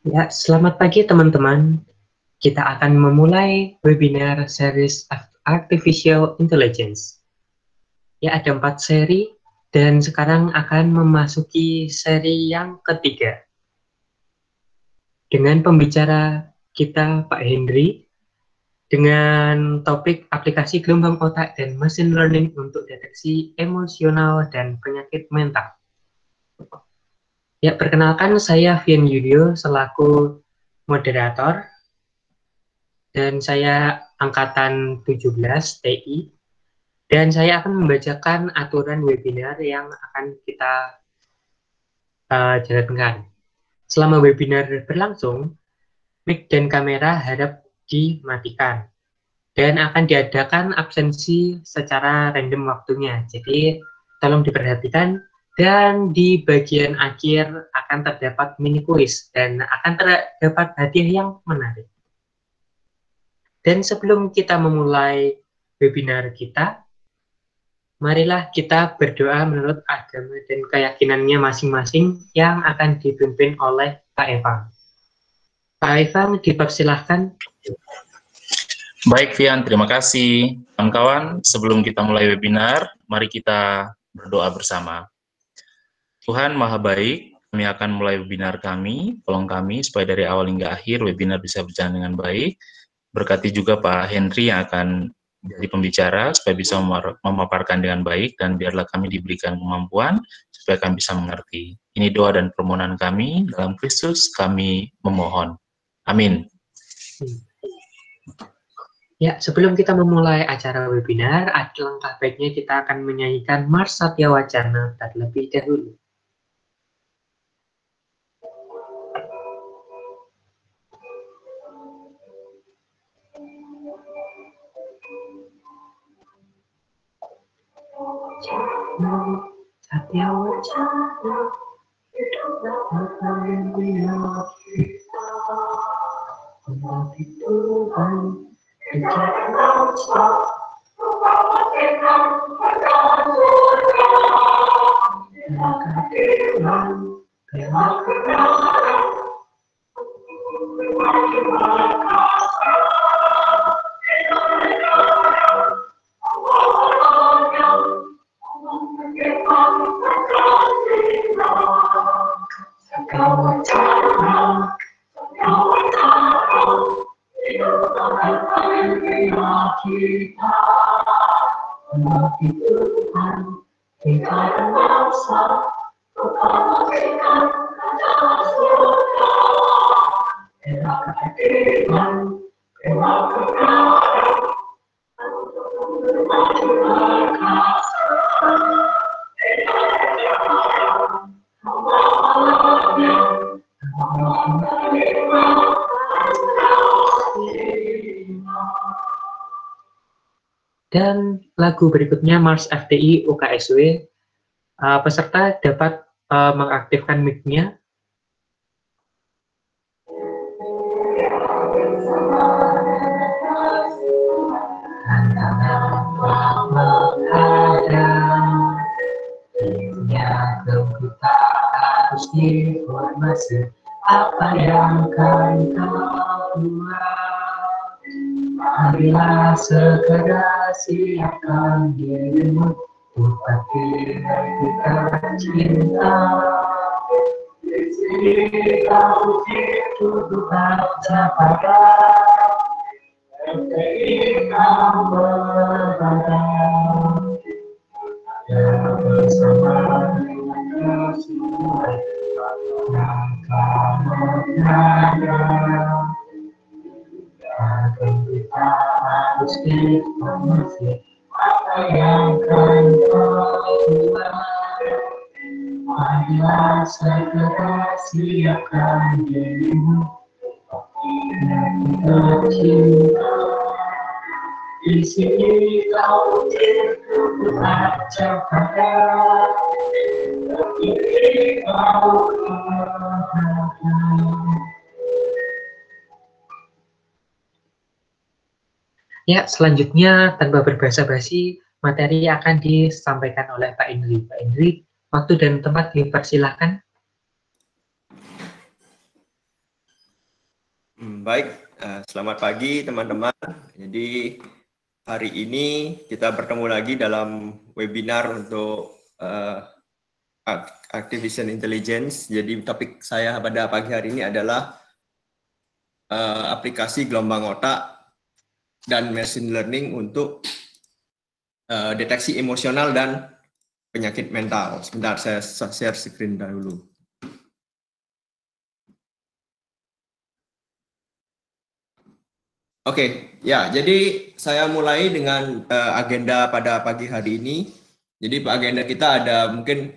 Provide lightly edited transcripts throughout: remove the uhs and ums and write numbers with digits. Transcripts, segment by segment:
Ya, selamat pagi teman-teman. Kita akan memulai webinar series Artificial Intelligence. Ya, ada 4 seri dan sekarang akan memasuki seri yang ketiga. Dengan pembicara kita Pak Hendri dengan topik aplikasi gelombang otak dan machine learning untuk deteksi emosional dan penyakit mental. Ya, perkenalkan saya Vian Yudio selaku moderator. Dan saya angkatan 17 TI, dan saya akan membacakan aturan webinar yang akan kita jalankan. Selama webinar berlangsung, mic dan kamera harap dimatikan, dan akan diadakan absensi secara random waktunya. Jadi, tolong diperhatikan, dan di bagian akhir akan terdapat mini quiz, dan akan terdapat hadiah yang menarik. Dan sebelum kita memulai webinar kita, marilah kita berdoa menurut agama dan keyakinannya masing-masing yang akan dipimpin oleh Pak Evan. Pak Evan, dipersilahkan. Baik, Vian, terima kasih. Kawan-kawan, sebelum kita mulai webinar, mari kita berdoa bersama. Tuhan Maha Baik, kami akan mulai webinar kami. Tolong kami supaya dari awal hingga akhir webinar bisa berjalan dengan baik. Berkati juga Pak Henry yang akan jadi pembicara supaya bisa memaparkan dengan baik, dan biarlah kami diberikan kemampuan supaya kami bisa mengerti. Ini doa dan permohonan kami, dalam Kristus kami memohon. Amin. Ya, sebelum kita memulai acara webinar, alangkah baiknya kita akan menyanyikan Mars Satya Wacana terlebih dahulu. Satya Wacana, Tuhan, Dan lagu berikutnya Mars FTI UKSW. Peserta dapat mengaktifkan mic-nya. Harus informasi apa yang akan kau buat. Marilah segera siapkan dirimu untuk kita cinta. Di sini kau hidup baca pada FTI kau berbadang. Ya bersama dengan semua yang kamu ada. Akan kita harus informasi apa yang akan kau buat. Marilah segera siapkan dirimu untuk cinta. Di sini kau hidup baca pada diri kau bahagia. Ya, selanjutnya tanpa berbasa-basi, materi akan disampaikan oleh Pak Indri. Pak Indri, waktu dan tempat dipersilahkan. Baik, selamat pagi teman-teman. Jadi hari ini kita bertemu lagi dalam webinar untuk Artificial Intelligence. Jadi topik saya pada pagi hari ini adalah aplikasi gelombang otak dan machine learning untuk deteksi emosional dan penyakit mental. Sebentar, saya share screen dahulu. Oke, ya, jadi saya mulai dengan agenda pada pagi hari ini. Jadi agenda kita ada mungkin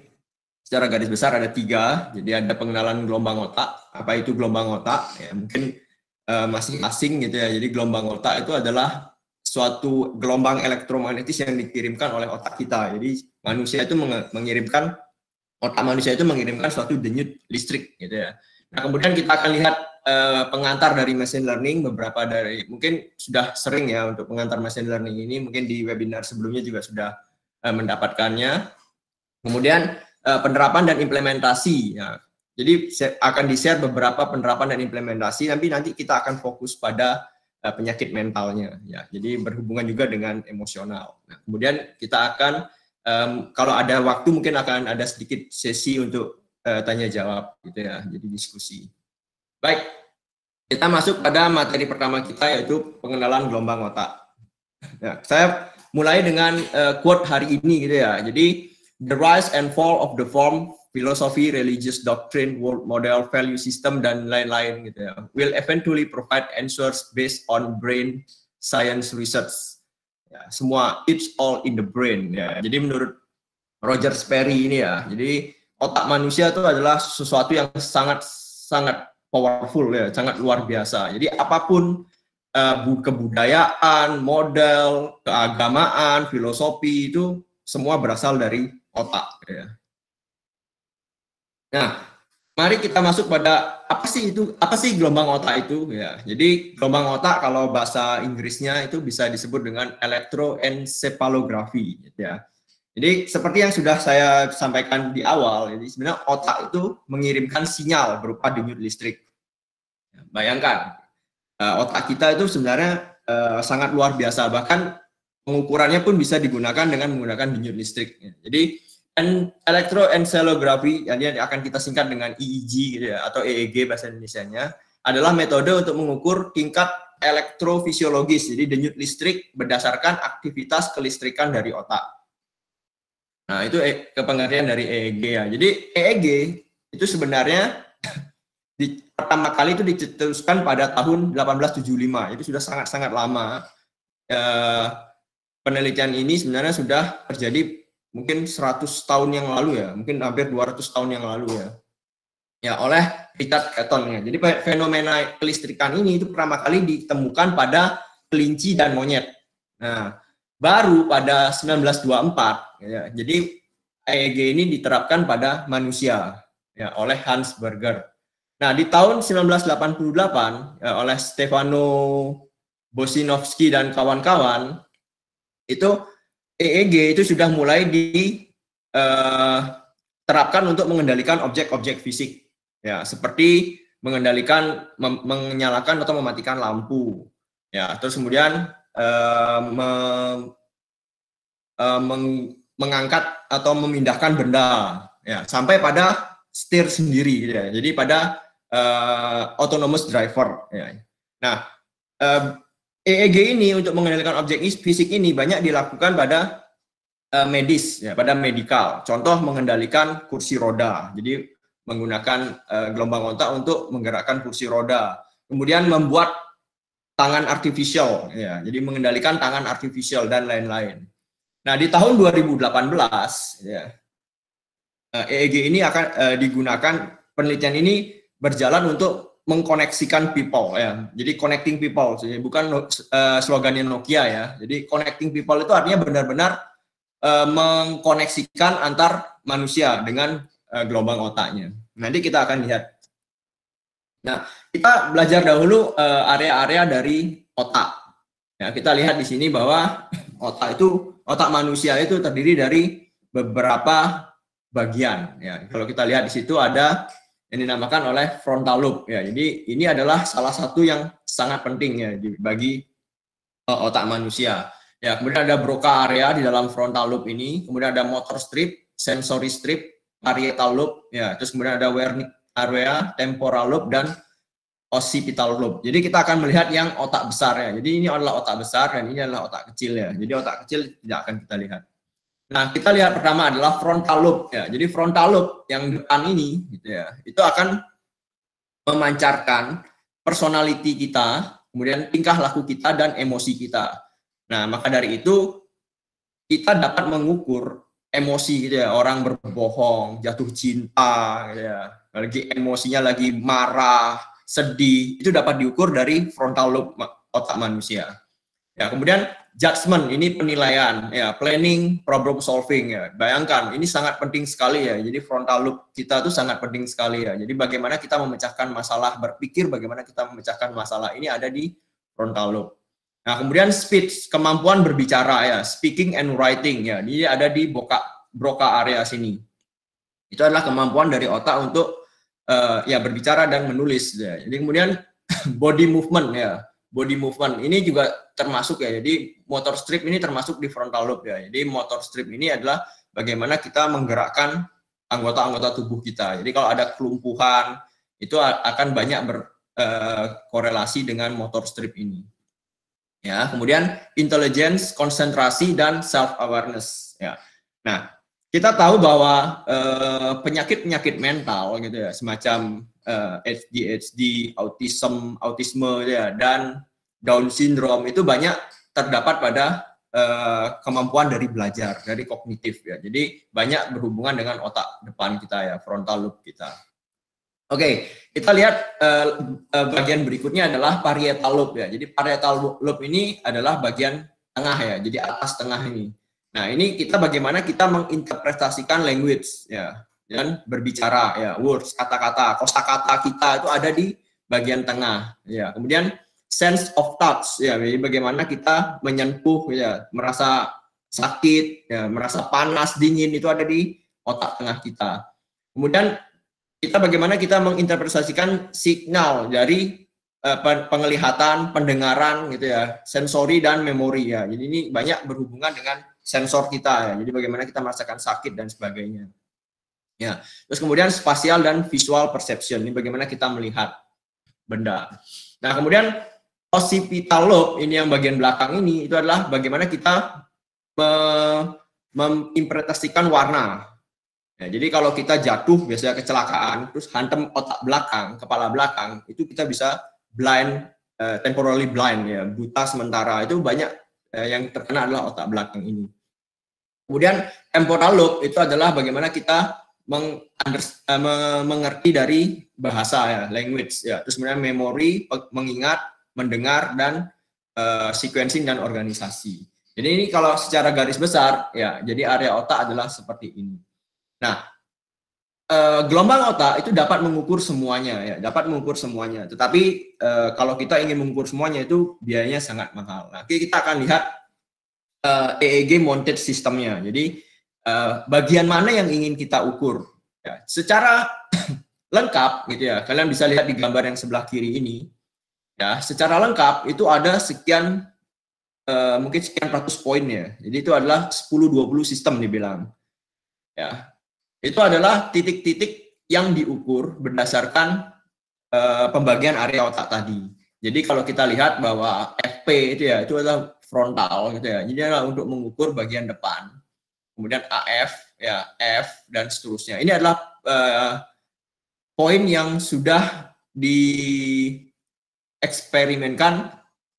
secara garis besar ada 3. Jadi ada pengenalan gelombang otak. Apa itu gelombang otak? Ya, mungkin masih asing gitu ya. Jadi gelombang otak itu adalah suatu gelombang elektromagnetis yang dikirimkan oleh otak kita. Jadi manusia itu mengirimkan, otak manusia itu mengirimkan suatu denyut listrik gitu ya. Nah, kemudian kita akan lihat pengantar dari machine learning, beberapa dari mungkin sudah sering ya untuk pengantar machine learning ini, mungkin di webinar sebelumnya juga sudah mendapatkannya. Kemudian penerapan dan implementasi ya. Jadi akan di-share beberapa penerapan dan implementasi, tapi nanti kita akan fokus pada penyakit mentalnya ya. Jadi berhubungan juga dengan emosional. Nah, kemudian kita akan kalau ada waktu mungkin akan ada sedikit sesi untuk tanya jawab gitu ya. Jadi diskusi. Baik, kita masuk pada materi pertama kita yaitu pengenalan gelombang otak. Ya, saya mulai dengan quote hari ini gitu ya. Jadi the rise and fall of the form, philosophy, religious doctrine, world model, value system dan lain-lain gitu ya, will eventually provide answers based on brain science research. Ya, semua it's all in the brain ya. Jadi menurut Roger Sperry ini ya. Jadi otak manusia itu adalah sesuatu yang sangat powerful ya, sangat luar biasa. Jadi apapun kebudayaan, model, keagamaan, filosofi itu semua berasal dari otak ya. Nah, mari kita masuk pada apa sih gelombang otak itu ya. Jadi gelombang otak kalau bahasa Inggrisnya itu bisa disebut dengan electroencephalography gitu ya. Jadi seperti yang sudah saya sampaikan di awal, jadi sebenarnya otak itu mengirimkan sinyal berupa denyut listrik. Bayangkan, otak kita itu sebenarnya sangat luar biasa, bahkan pengukurannya pun bisa digunakan dengan menggunakan denyut listrik. Jadi electroencephalography yang akan kita singkat dengan EEG gitu ya, atau EEG bahasa Indonesianya, adalah metode untuk mengukur tingkat elektrofisiologis, jadi denyut listrik berdasarkan aktivitas kelistrikan dari otak. Nah, itu kepengertian dari EEG ya. Jadi EEG itu sebenarnya pertama kali itu dicetuskan pada tahun 1875. Itu sudah sangat-sangat lama. Penelitian ini sebenarnya sudah terjadi mungkin 100 tahun yang lalu ya, mungkin hampir 200 tahun yang lalu ya. Ya, oleh Richard Caton ya. Jadi fenomena kelistrikan ini itu pertama kali ditemukan pada kelinci dan monyet. Nah, baru pada 1924 ya. Jadi EEG ini diterapkan pada manusia ya oleh Hans Berger. Nah, di tahun 1988 ya, oleh Stefano Bosinowski dan kawan-kawan itu EEG itu sudah mulai diterapkan untuk mengendalikan objek-objek fisik ya, seperti mengendalikan menyalakan atau mematikan lampu ya, terus kemudian mengangkat atau memindahkan benda ya, sampai pada setir sendiri gitu ya. Jadi pada autonomous driver ya. Nah, EEG ini untuk mengendalikan objek fisik ini banyak dilakukan pada medis ya, pada medikal. Contoh mengendalikan kursi roda. Jadi menggunakan gelombang otak untuk menggerakkan kursi roda. Kemudian membuat tangan artificial ya. Jadi mengendalikan tangan artificial dan lain-lain. Nah, di tahun 2018 ya, EEG ini akan digunakan, penelitian ini berjalan untuk mengkoneksikan people ya. Jadi connecting people, jadi bukan slogannya Nokia ya. Jadi connecting people itu artinya benar-benar mengkoneksikan antar manusia dengan gelombang otaknya. Nanti kita akan lihat. Nah, kita belajar dahulu area-area dari otak. Ya, kita lihat di sini bahwa otak manusia itu terdiri dari beberapa bagian. Ya, kalau kita lihat di situ ada yang dinamakan oleh frontal lobe ya. Jadi ini adalah salah satu yang sangat penting ya bagi otak manusia. Ya, kemudian ada Broca area di dalam frontal lobe ini, kemudian ada motor strip, sensory strip, parietal lobe, ya, terus kemudian ada Wernicke area, temporal lobe dan occipital lobe. Jadi kita akan melihat yang otak besar ya. Jadi ini adalah otak besar dan ini adalah otak kecil ya. Jadi otak kecil tidak akan kita lihat. Nah, kita lihat pertama adalah frontal lobe ya. Jadi frontal lobe yang depan ini gitu ya, itu akan memancarkan personality kita, kemudian tingkah laku kita dan emosi kita. Nah, maka dari itu kita dapat mengukur emosi gitu ya, orang berbohong, jatuh cinta gitu ya, lagi emosinya lagi marah, sedih, itu dapat diukur dari frontal lobe otak manusia. Ya, kemudian judgment, ini penilaian, ya, planning, problem solving ya. Bayangkan, ini sangat penting sekali ya. Jadi frontal lobe kita itu sangat penting sekali ya. Jadi bagaimana kita memecahkan masalah, berpikir bagaimana kita memecahkan masalah ini ada di frontal lobe. Nah, kemudian speech, kemampuan berbicara ya, speaking and writing ya. Ini ada di Broca area sini. Itu adalah kemampuan dari otak untuk ya berbicara dan menulis ya. Jadi kemudian body movement ya. Body movement ini juga termasuk ya. Jadi motor strip ini termasuk di frontal lobe ya. Jadi motor strip ini adalah bagaimana kita menggerakkan anggota-anggota tubuh kita. Jadi kalau ada kelumpuhan itu akan banyak berkorelasi dengan motor strip ini. Ya, kemudian intelligence, konsentrasi dan self awareness ya. Nah, kita tahu bahwa penyakit-penyakit mental gitu ya, semacam ADHD, autisme ya, dan Down syndrome itu banyak terdapat pada kemampuan dari belajar, dari kognitif ya. Jadi banyak berhubungan dengan otak depan kita ya, frontal lobe kita. Oke, kita lihat bagian berikutnya adalah parietal lobe ya. Jadi parietal lobe ini adalah bagian tengah ya, jadi atas tengah ini. Nah, ini kita bagaimana kita menginterpretasikan language ya, dan berbicara ya, words, kata-kata, kosakata kita itu ada di bagian tengah ya. Kemudian sense of touch ya, jadi bagaimana kita menyentuh ya, merasa sakit ya, merasa panas, dingin, itu ada di otak tengah kita. Kemudian kita bagaimana kita menginterpretasikan signal dari penglihatan, pendengaran gitu ya, sensori dan memori ya. Jadi ini banyak berhubungan dengan sensor kita ya. Jadi bagaimana kita merasakan sakit dan sebagainya. Ya. Terus kemudian spasial dan visual perception. Ini bagaimana kita melihat benda. Nah, kemudian occipital lobe ini yang bagian belakang ini itu adalah bagaimana kita menginterpretasikan warna. Ya, jadi kalau kita jatuh biasanya kecelakaan terus hantam otak belakang, kepala belakang, itu kita bisa blind, temporarily blind ya, buta sementara. Itu banyak yang terkena adalah otak belakang ini. Kemudian temporal lobe itu adalah bagaimana kita mengerti dari bahasa ya, language ya. Terus kemudian memori, mengingat, mendengar, dan sequencing dan organisasi. Jadi ini kalau secara garis besar ya, jadi area otak adalah seperti ini. Nah, gelombang otak itu dapat mengukur semuanya ya, dapat mengukur semuanya. Tetapi kalau kita ingin mengukur semuanya itu biayanya sangat mahal. Nah, kita akan lihat EEG mounted sistemnya. Jadi bagian mana yang ingin kita ukur? Ya, secara lengkap gitu ya. Kalian bisa lihat di gambar yang sebelah kiri ini. Ya, secara lengkap itu ada sekian mungkin sekian ratus poin ya. Jadi itu adalah 10-20 sistem dibilang. Ya. Itu adalah titik-titik yang diukur berdasarkan pembagian area otak tadi. Jadi kalau kita lihat bahwa FP itu ya, itu adalah frontal gitu ya. Jadi adalah untuk mengukur bagian depan. Kemudian AF ya, F dan seterusnya. Ini adalah poin yang sudah dieksperimenkan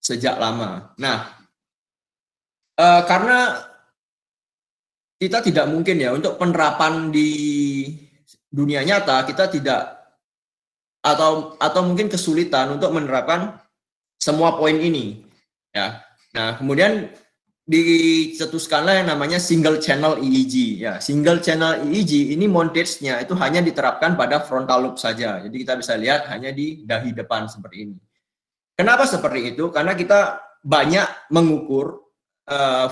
sejak lama. Nah, karena kita tidak mungkin ya untuk penerapan di dunia nyata, kita tidak atau mungkin kesulitan untuk menerapkan semua poin ini ya. Nah, kemudian dicetuskanlah yang namanya single channel EEG ya. Single channel EEG ini montage-nya itu hanya diterapkan pada frontal lobe saja. Jadi kita bisa lihat hanya di dahi depan seperti ini. Kenapa seperti itu? Karena kita banyak mengukur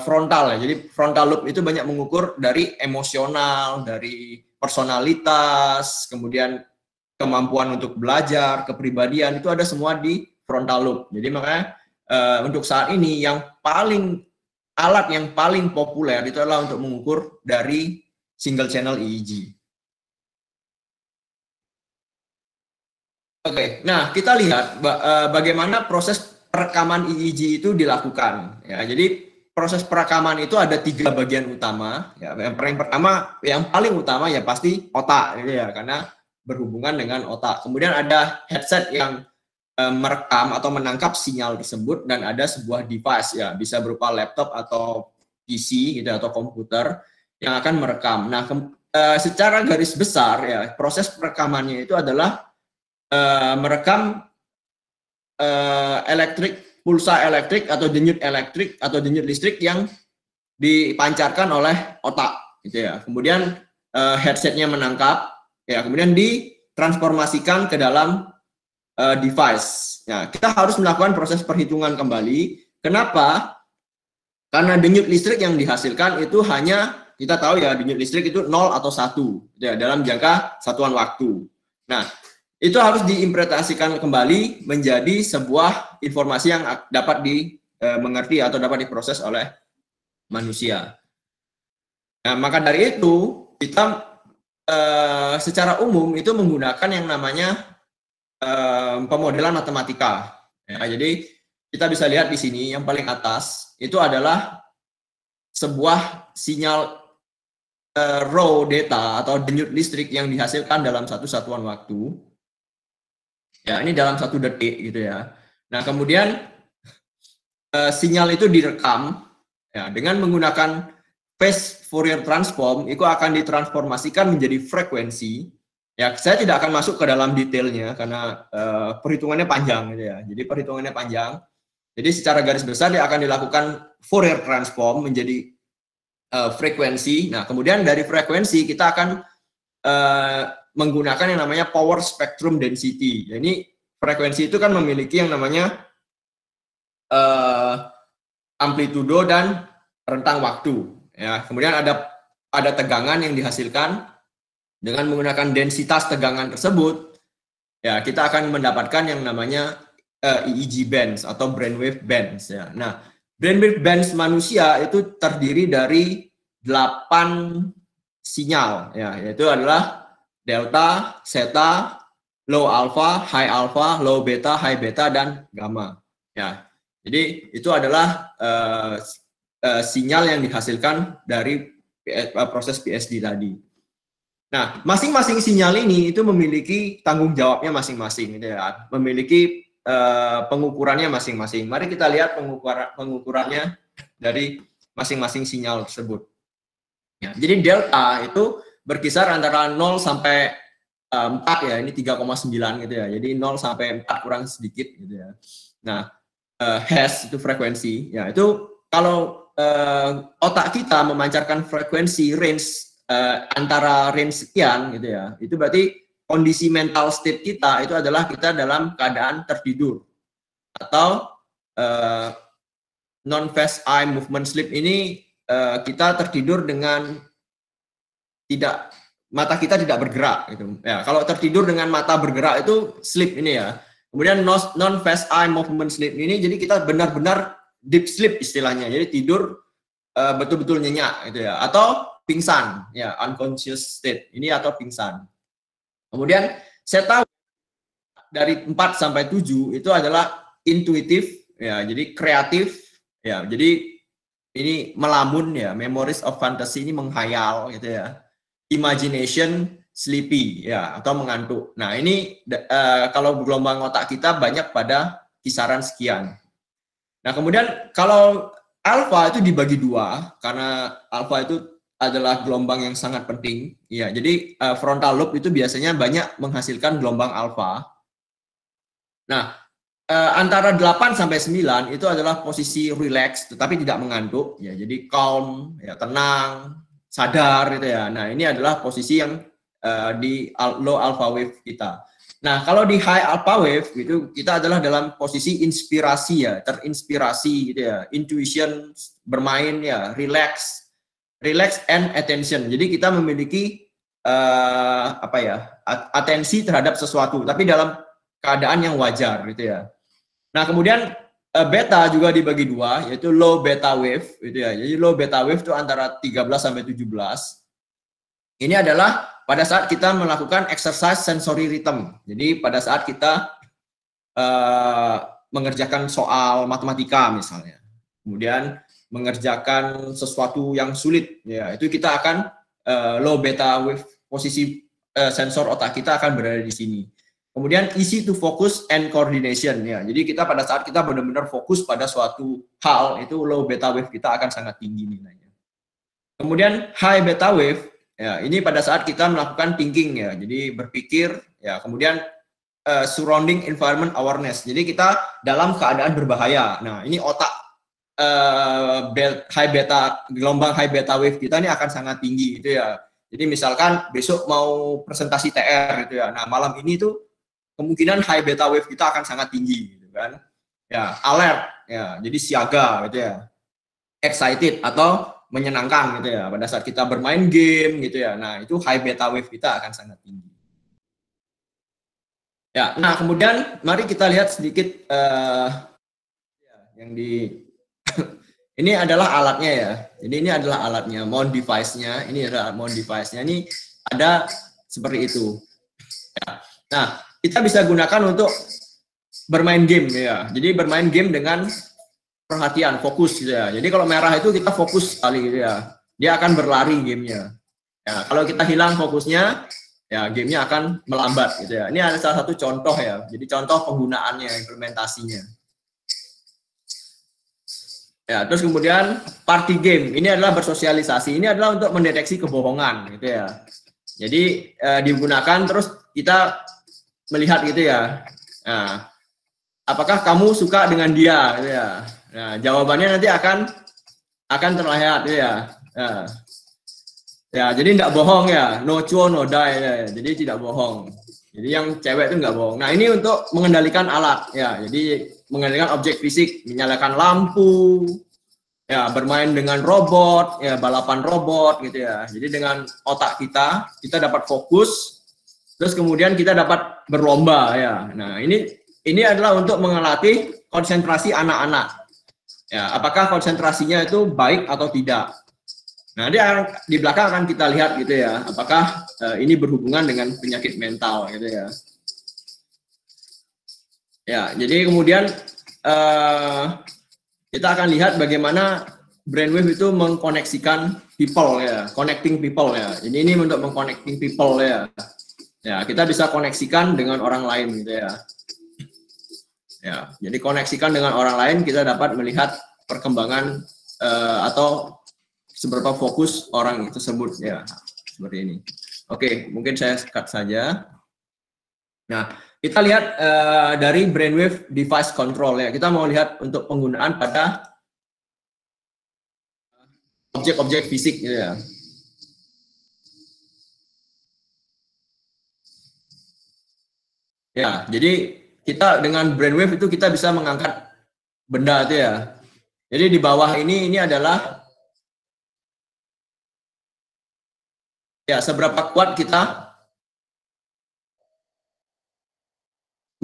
frontal ya. Jadi frontal lobe itu banyak mengukur dari emosional, dari personalitas, kemudian kemampuan untuk belajar, kepribadian, itu ada semua di frontal lobe. Jadi makanya untuk saat ini alat yang paling populer itu adalah untuk mengukur dari single channel EEG. Oke, nah kita lihat bagaimana proses perekaman EEG itu dilakukan. Ya, jadi proses perekaman itu ada 3 bagian utama. Ya, yang paling utama ya pasti otak, gitu ya, karena berhubungan dengan otak. Kemudian ada headset yang merekam atau menangkap sinyal tersebut, dan ada sebuah device, ya bisa berupa laptop atau PC gitu atau komputer yang akan merekam. Nah, secara garis besar ya proses perekamannya itu adalah merekam pulsa elektrik atau denyut listrik yang dipancarkan oleh otak, gitu ya. Kemudian headsetnya menangkap, ya, kemudian ditransformasikan ke dalam device. Ya, kita harus melakukan proses perhitungan kembali. Kenapa? Karena denyut listrik yang dihasilkan itu hanya, kita tahu ya, denyut listrik itu 0 atau 1 ya, dalam jangka satuan waktu. Nah, itu harus diinterpretasikan kembali menjadi sebuah informasi yang dapat dimengerti atau dapat diproses oleh manusia. Nah, maka dari itu kita secara umum itu menggunakan yang namanya pemodelan matematika. Ya, jadi kita bisa lihat di sini yang paling atas itu adalah sebuah sinyal raw data atau denyut listrik yang dihasilkan dalam satu satuan waktu. Ya, ini dalam 1 detik gitu ya. Nah, kemudian sinyal itu direkam ya, dengan menggunakan phase Fourier transform, itu akan ditransformasikan menjadi frekuensi. Ya, saya tidak akan masuk ke dalam detailnya karena perhitungannya panjang gitu ya. Jadi perhitungannya panjang. Jadi secara garis besar dia akan dilakukan Fourier transform menjadi frekuensi. Nah, kemudian dari frekuensi kita akan menggunakan yang namanya power spectrum density. Jadi frekuensi itu kan memiliki yang namanya amplitudo dan rentang waktu. Ya, kemudian ada tegangan yang dihasilkan dengan menggunakan densitas tegangan tersebut. Ya, kita akan mendapatkan yang namanya EEG bands atau brainwave bands. Ya. Nah, brainwave bands manusia itu terdiri dari 8 sinyal, ya, yaitu adalah delta, theta, low alpha, low beta, high beta, dan gamma. Ya, jadi itu adalah sinyal yang dihasilkan dari proses PSD tadi. Nah, masing-masing sinyal ini itu memiliki tanggung jawabnya masing-masing, gitu ya. Memiliki pengukurannya masing-masing. Mari kita lihat pengukurannya dari masing-masing sinyal tersebut. Ya, jadi delta itu berkisar antara 0 sampai 4 ya, ini 3,9 gitu ya. Jadi 0 sampai 4 kurang sedikit gitu ya. Nah, hertz itu frekuensi. Ya, itu kalau otak kita memancarkan frekuensi range antara range sekian gitu ya. Itu berarti kondisi mental state kita itu adalah kita dalam keadaan tertidur atau non-phase eye movement sleep. Ini kita tertidur dengan mata kita tidak bergerak gitu. Ya, kalau tertidur dengan mata bergerak itu sleep ini ya. Kemudian non-phase eye movement sleep ini jadi kita benar-benar deep sleep istilahnya. Jadi tidur betul-betul nyenyak gitu ya. Atau pingsan ya, unconscious state. Ini atau pingsan. Kemudian saya tahu dari 4 sampai 7 itu adalah intuitif ya, jadi kreatif ya. Jadi ini melamun ya, memories of fantasy ini menghayal gitu ya. Imagination sleepy ya, atau mengantuk. Nah, ini kalau gelombang otak kita banyak pada kisaran sekian. Nah, kemudian kalau alfa itu dibagi 2 karena alfa itu adalah gelombang yang sangat penting. Ya, jadi frontal lobe itu biasanya banyak menghasilkan gelombang alfa. Nah, antara 8 sampai 9 itu adalah posisi relax tetapi tidak mengantuk ya. Jadi calm ya, tenang, sadar gitu ya. Nah, ini adalah posisi yang di low alpha wave kita. Nah, kalau di high alpha wave itu kita adalah dalam posisi inspirasi ya, terinspirasi gitu ya, intuition, bermain ya, relax and attention. Jadi kita memiliki atensi terhadap sesuatu, tapi dalam keadaan yang wajar gitu ya. Nah, kemudian beta juga dibagi dua, yaitu low beta wave gitu ya. Jadi low beta wave itu antara 13 sampai 17. Ini adalah pada saat kita melakukan exercise sensory rhythm. Jadi pada saat kita mengerjakan soal matematika misalnya, kemudian mengerjakan sesuatu yang sulit, ya itu kita akan low beta wave, posisi sensor otak kita akan berada di sini. Kemudian easy to focus and coordination, ya. Jadi kita pada saat kita benar-benar fokus pada suatu hal, itu low beta wave kita akan sangat tinggi nilainya. Kemudian high beta wave, ya ini pada saat kita melakukan thinking, ya. Jadi berpikir, ya. Kemudian surrounding environment awareness. Jadi kita dalam keadaan berbahaya. Nah, ini otak gelombang high beta wave kita ini akan sangat tinggi gitu ya. Jadi misalkan besok mau presentasi TR gitu ya. Nah, malam ini tuh kemungkinan high beta wave kita akan sangat tinggi gitu kan. Ya, alert ya. Jadi siaga gitu ya. Excited atau menyenangkan gitu ya. Pada saat kita bermain game gitu ya. Nah, itu high beta wave kita akan sangat tinggi. Ya, nah kemudian mari kita lihat sedikit yang di ini adalah alatnya ya. Jadi ini adalah alatnya, mount device-nya. Ini adalah mount device-nya. Ini ada seperti itu. Ya. Nah, kita bisa gunakan untuk bermain game ya. Jadi bermain game dengan perhatian, fokus gitu ya. Jadi kalau merah itu kita fokus sekali gitu ya. Dia akan berlari gamenya. Ya, kalau kita hilang fokusnya, ya gamenya akan melambat gitu ya. Ini ada salah satu contoh ya. Jadi contoh penggunaannya, implementasinya. Ya, terus kemudian party game. Ini adalah bersosialisasi. Ini adalah untuk mendeteksi kebohongan gitu ya. Jadi digunakan terus kita melihat gitu ya. Nah, apakah kamu suka dengan dia gitu ya. Nah, jawabannya nanti akan terlihat gitu ya. Nah, ya, jadi tidak bohong ya, no cuo no die ya. Jadi tidak bohong. Jadi yang cewek itu nggak bohong. Nah, ini untuk mengendalikan alat ya. Jadi mengendalikan objek fisik, menyalakan lampu, ya bermain dengan robot, ya balapan robot gitu ya. Jadi dengan otak kita dapat fokus, terus kemudian kita dapat berlomba ya. Nah, ini adalah untuk mengelatih konsentrasi anak-anak. Ya, apakah konsentrasinya itu baik atau tidak? Nah, di belakang akan kita lihat gitu ya, apakah ini berhubungan dengan penyakit mental gitu ya. Ya, jadi kemudian kita akan lihat bagaimana brainwave itu mengkoneksikan people ya, connecting people ya. Jadi ini untuk mengconnecting people ya. Ya, kita bisa koneksikan dengan orang lain gitu ya. Ya, jadi koneksikan dengan orang lain, kita dapat melihat perkembangan atau seberapa fokus orang tersebut ya, seperti ini. Oke, mungkin saya cut saja. Nah, kita lihat dari brainwave device control ya. Kita mau lihat untuk penggunaan pada objek-objek fisik gitu ya. Ya, jadi kita dengan brainwave itu kita bisa mengangkat benda itu ya. Jadi di bawah ini adalah ya seberapa kuat kita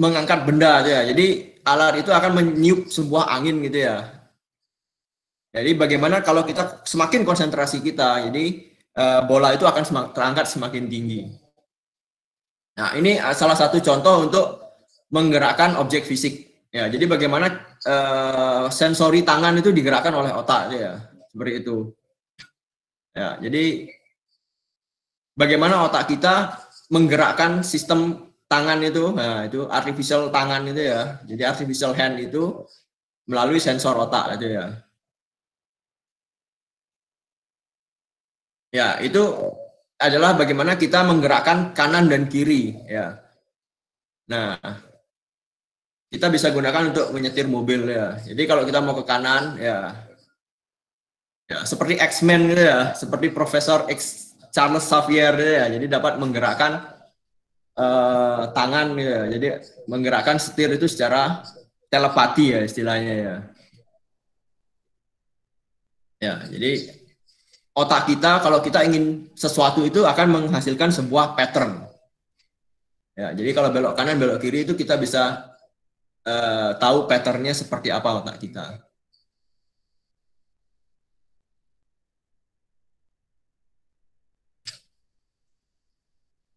mengangkat benda gitu ya. Jadi alat itu akan meniup sebuah angin gitu ya. Jadi bagaimana kalau kita semakin konsentrasi kita, jadi bola itu akan terangkat semakin tinggi. Nah, ini salah satu contoh untuk menggerakkan objek fisik. Ya, jadi bagaimana sensori tangan itu digerakkan oleh otak ya, seperti itu. Ya, jadi bagaimana otak kita menggerakkan sistem tangan itu, nah itu artificial tangan itu ya, jadi artificial hand itu melalui sensor otak itu ya. Ya, itu adalah bagaimana kita menggerakkan kanan dan kiri ya. Nah, kita bisa gunakan untuk menyetir mobil ya. Jadi kalau kita mau ke kanan ya, seperti X-Men gitu ya, seperti Profesor X Charles Xavier ya, jadi dapat menggerakkan tangan ya, jadi menggerakkan setir itu secara telepati ya istilahnya ya. Ya, jadi otak kita kalau kita ingin sesuatu itu akan menghasilkan sebuah pattern. Ya, jadi kalau belok kanan, belok kiri itu kita bisa tahu patternnya seperti apa otak kita.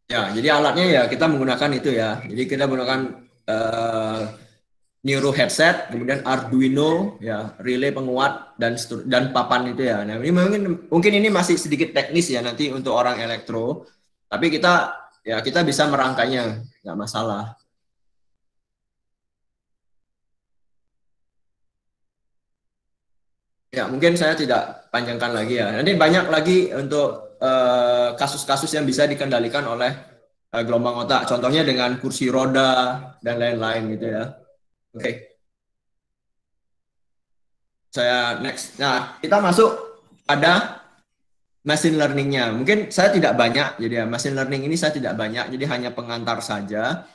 Ya, jadi alatnya ya kita menggunakan itu ya. Jadi kita menggunakan Neuro headset, kemudian Arduino, ya, relay penguat dan papan itu ya. Nah, ini mungkin ini masih sedikit teknis ya nanti untuk orang elektro, tapi kita bisa merangkainya, nggak masalah. Ya, mungkin saya tidak panjangkan lagi ya. Nanti banyak lagi untuk kasus-kasus yang bisa dikendalikan oleh gelombang otak. Contohnya dengan kursi roda dan lain-lain gitu ya. Oke. Saya next. Nah, kita masuk pada machine learning-nya. Mungkin saya tidak banyak, jadi ya machine learning ini saya tidak banyak, jadi hanya pengantar saja.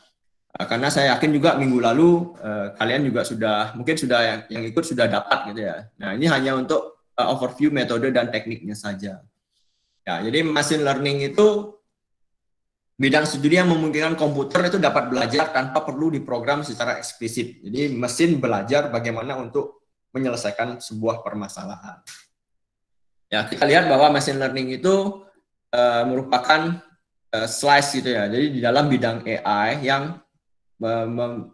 Karena saya yakin juga minggu lalu kalian juga mungkin sudah yang ikut sudah dapat gitu ya. Nah, ini hanya untuk overview metode dan tekniknya saja. Ya, jadi machine learning itu bidang studi yang memungkinkan komputer itu dapat belajar tanpa perlu diprogram secara eksplisit. Jadi mesin belajar bagaimana untuk menyelesaikan sebuah permasalahan. Ya, kita lihat bahwa machine learning itu merupakan slice gitu ya. Jadi di dalam bidang AI yang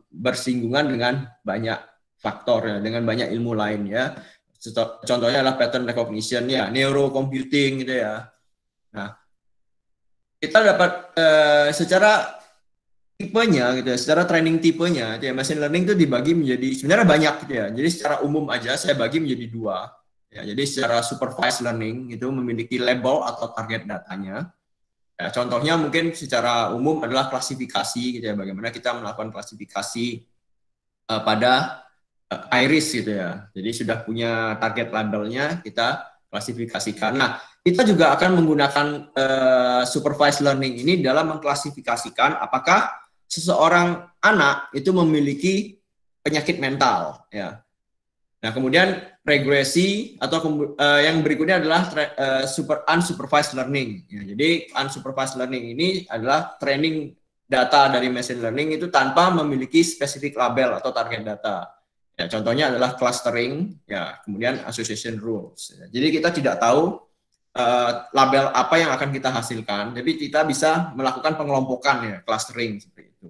bersinggungan dengan banyak faktor ya, dengan banyak ilmu lain ya. Contohnya adalah pattern recognition ya, neurocomputing gitu ya. Nah, kita dapat secara tipenya gitu ya, secara training tipenya, ya, machine learning itu dibagi menjadi sebenarnya banyak gitu ya. Jadi secara umum aja saya bagi menjadi dua. Ya, jadi secara supervised learning itu memiliki label atau target datanya. Ya, contohnya mungkin secara umum adalah klasifikasi gitu ya, bagaimana kita melakukan klasifikasi pada iris gitu ya. Jadi sudah punya target labelnya, kita klasifikasikan. Nah, kita juga akan menggunakan supervised learning ini dalam mengklasifikasikan apakah seseorang anak itu memiliki penyakit mental ya. Nah, kemudian regresi atau yang berikutnya adalah unsupervised learning. Ya, jadi unsupervised learning ini adalah training data dari machine learning itu tanpa memiliki spesifik label atau target data. Ya, contohnya adalah clustering, ya, kemudian association rules. Ya, jadi kita tidak tahu label apa yang akan kita hasilkan, tapi kita bisa melakukan pengelompokan ya, clustering seperti itu.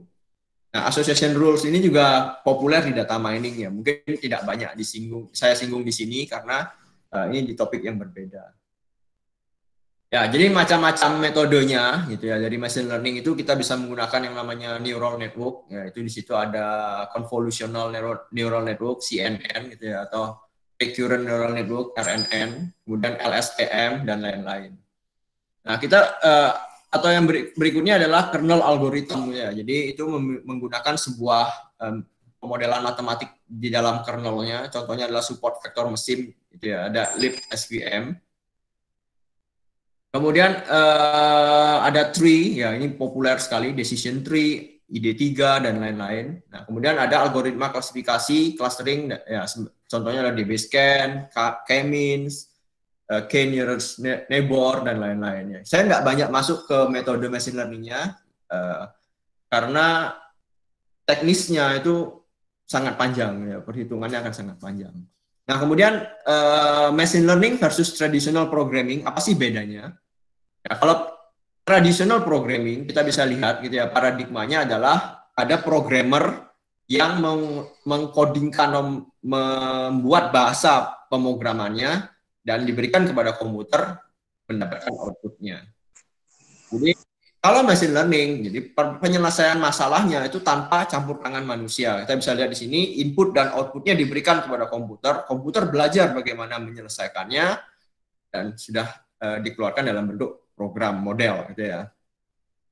Nah, association rules ini juga populer di data mining ya. Mungkin tidak banyak saya singgung di sini karena ini di topik yang berbeda. Ya, jadi macam-macam metodenya gitu ya. Dari machine learning itu kita bisa menggunakan yang namanya neural network, ya, itu di situ ada convolutional neural network CNN gitu ya, atau recurrent neural network RNN, kemudian LSTM dan lain-lain. Nah, kita atau yang berikutnya adalah kernel algorithm ya. Jadi itu menggunakan sebuah pemodelan matematik di dalam kernelnya. Contohnya adalah support vector mesin gitu ya, ada libsvm. Kemudian ada tree ya, ini populer sekali, decision tree, ID3 dan lain-lain. Nah, kemudian ada algoritma klasifikasi, clustering ya, contohnya ada DBScan, K-means, K-nearest neighbor dan lain-lainnya. Saya nggak banyak masuk ke metode machine learning-nya karena teknisnya itu sangat panjang ya, perhitungannya akan sangat panjang. Nah, kemudian machine learning versus traditional programming, apa sih bedanya? Ya, kalau traditional programming kita bisa lihat gitu ya, paradigmanya adalah ada programmer yang mengkodingkan, membuat bahasa pemrogramannya dan diberikan kepada komputer mendapatkan outputnya. Jadi kalau machine learning, jadi penyelesaian masalahnya itu tanpa campur tangan manusia. Kita bisa lihat di sini input dan outputnya diberikan kepada komputer. Komputer belajar bagaimana menyelesaikannya dan sudah dikeluarkan dalam bentuk program model, gitu ya.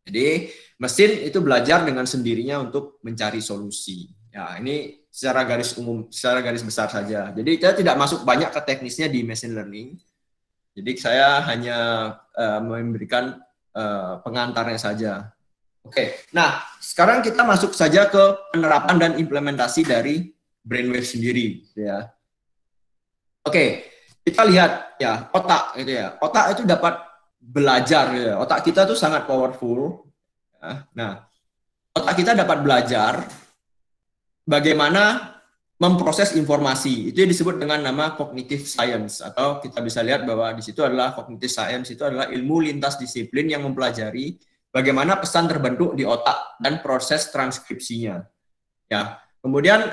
Jadi mesin itu belajar dengan sendirinya untuk mencari solusi. Ya, ini secara garis umum, secara garis besar saja. Jadi saya tidak masuk banyak ke teknisnya di machine learning. Jadi saya hanya memberikan pengantarnya saja. Oke, nah sekarang kita masuk saja ke penerapan dan implementasi dari brainwave sendiri, ya. Oke, kita lihat ya otak gitu ya. Otak itu dapat belajar gitu ya. Otak kita tuh sangat powerful. Ya. Nah, otak kita dapat belajar bagaimana memproses informasi. Itu yang disebut dengan nama cognitive science, atau kita bisa lihat bahwa di situ adalah cognitive science itu adalah ilmu lintas disiplin yang mempelajari bagaimana pesan terbentuk di otak dan proses transkripsinya. Ya. Kemudian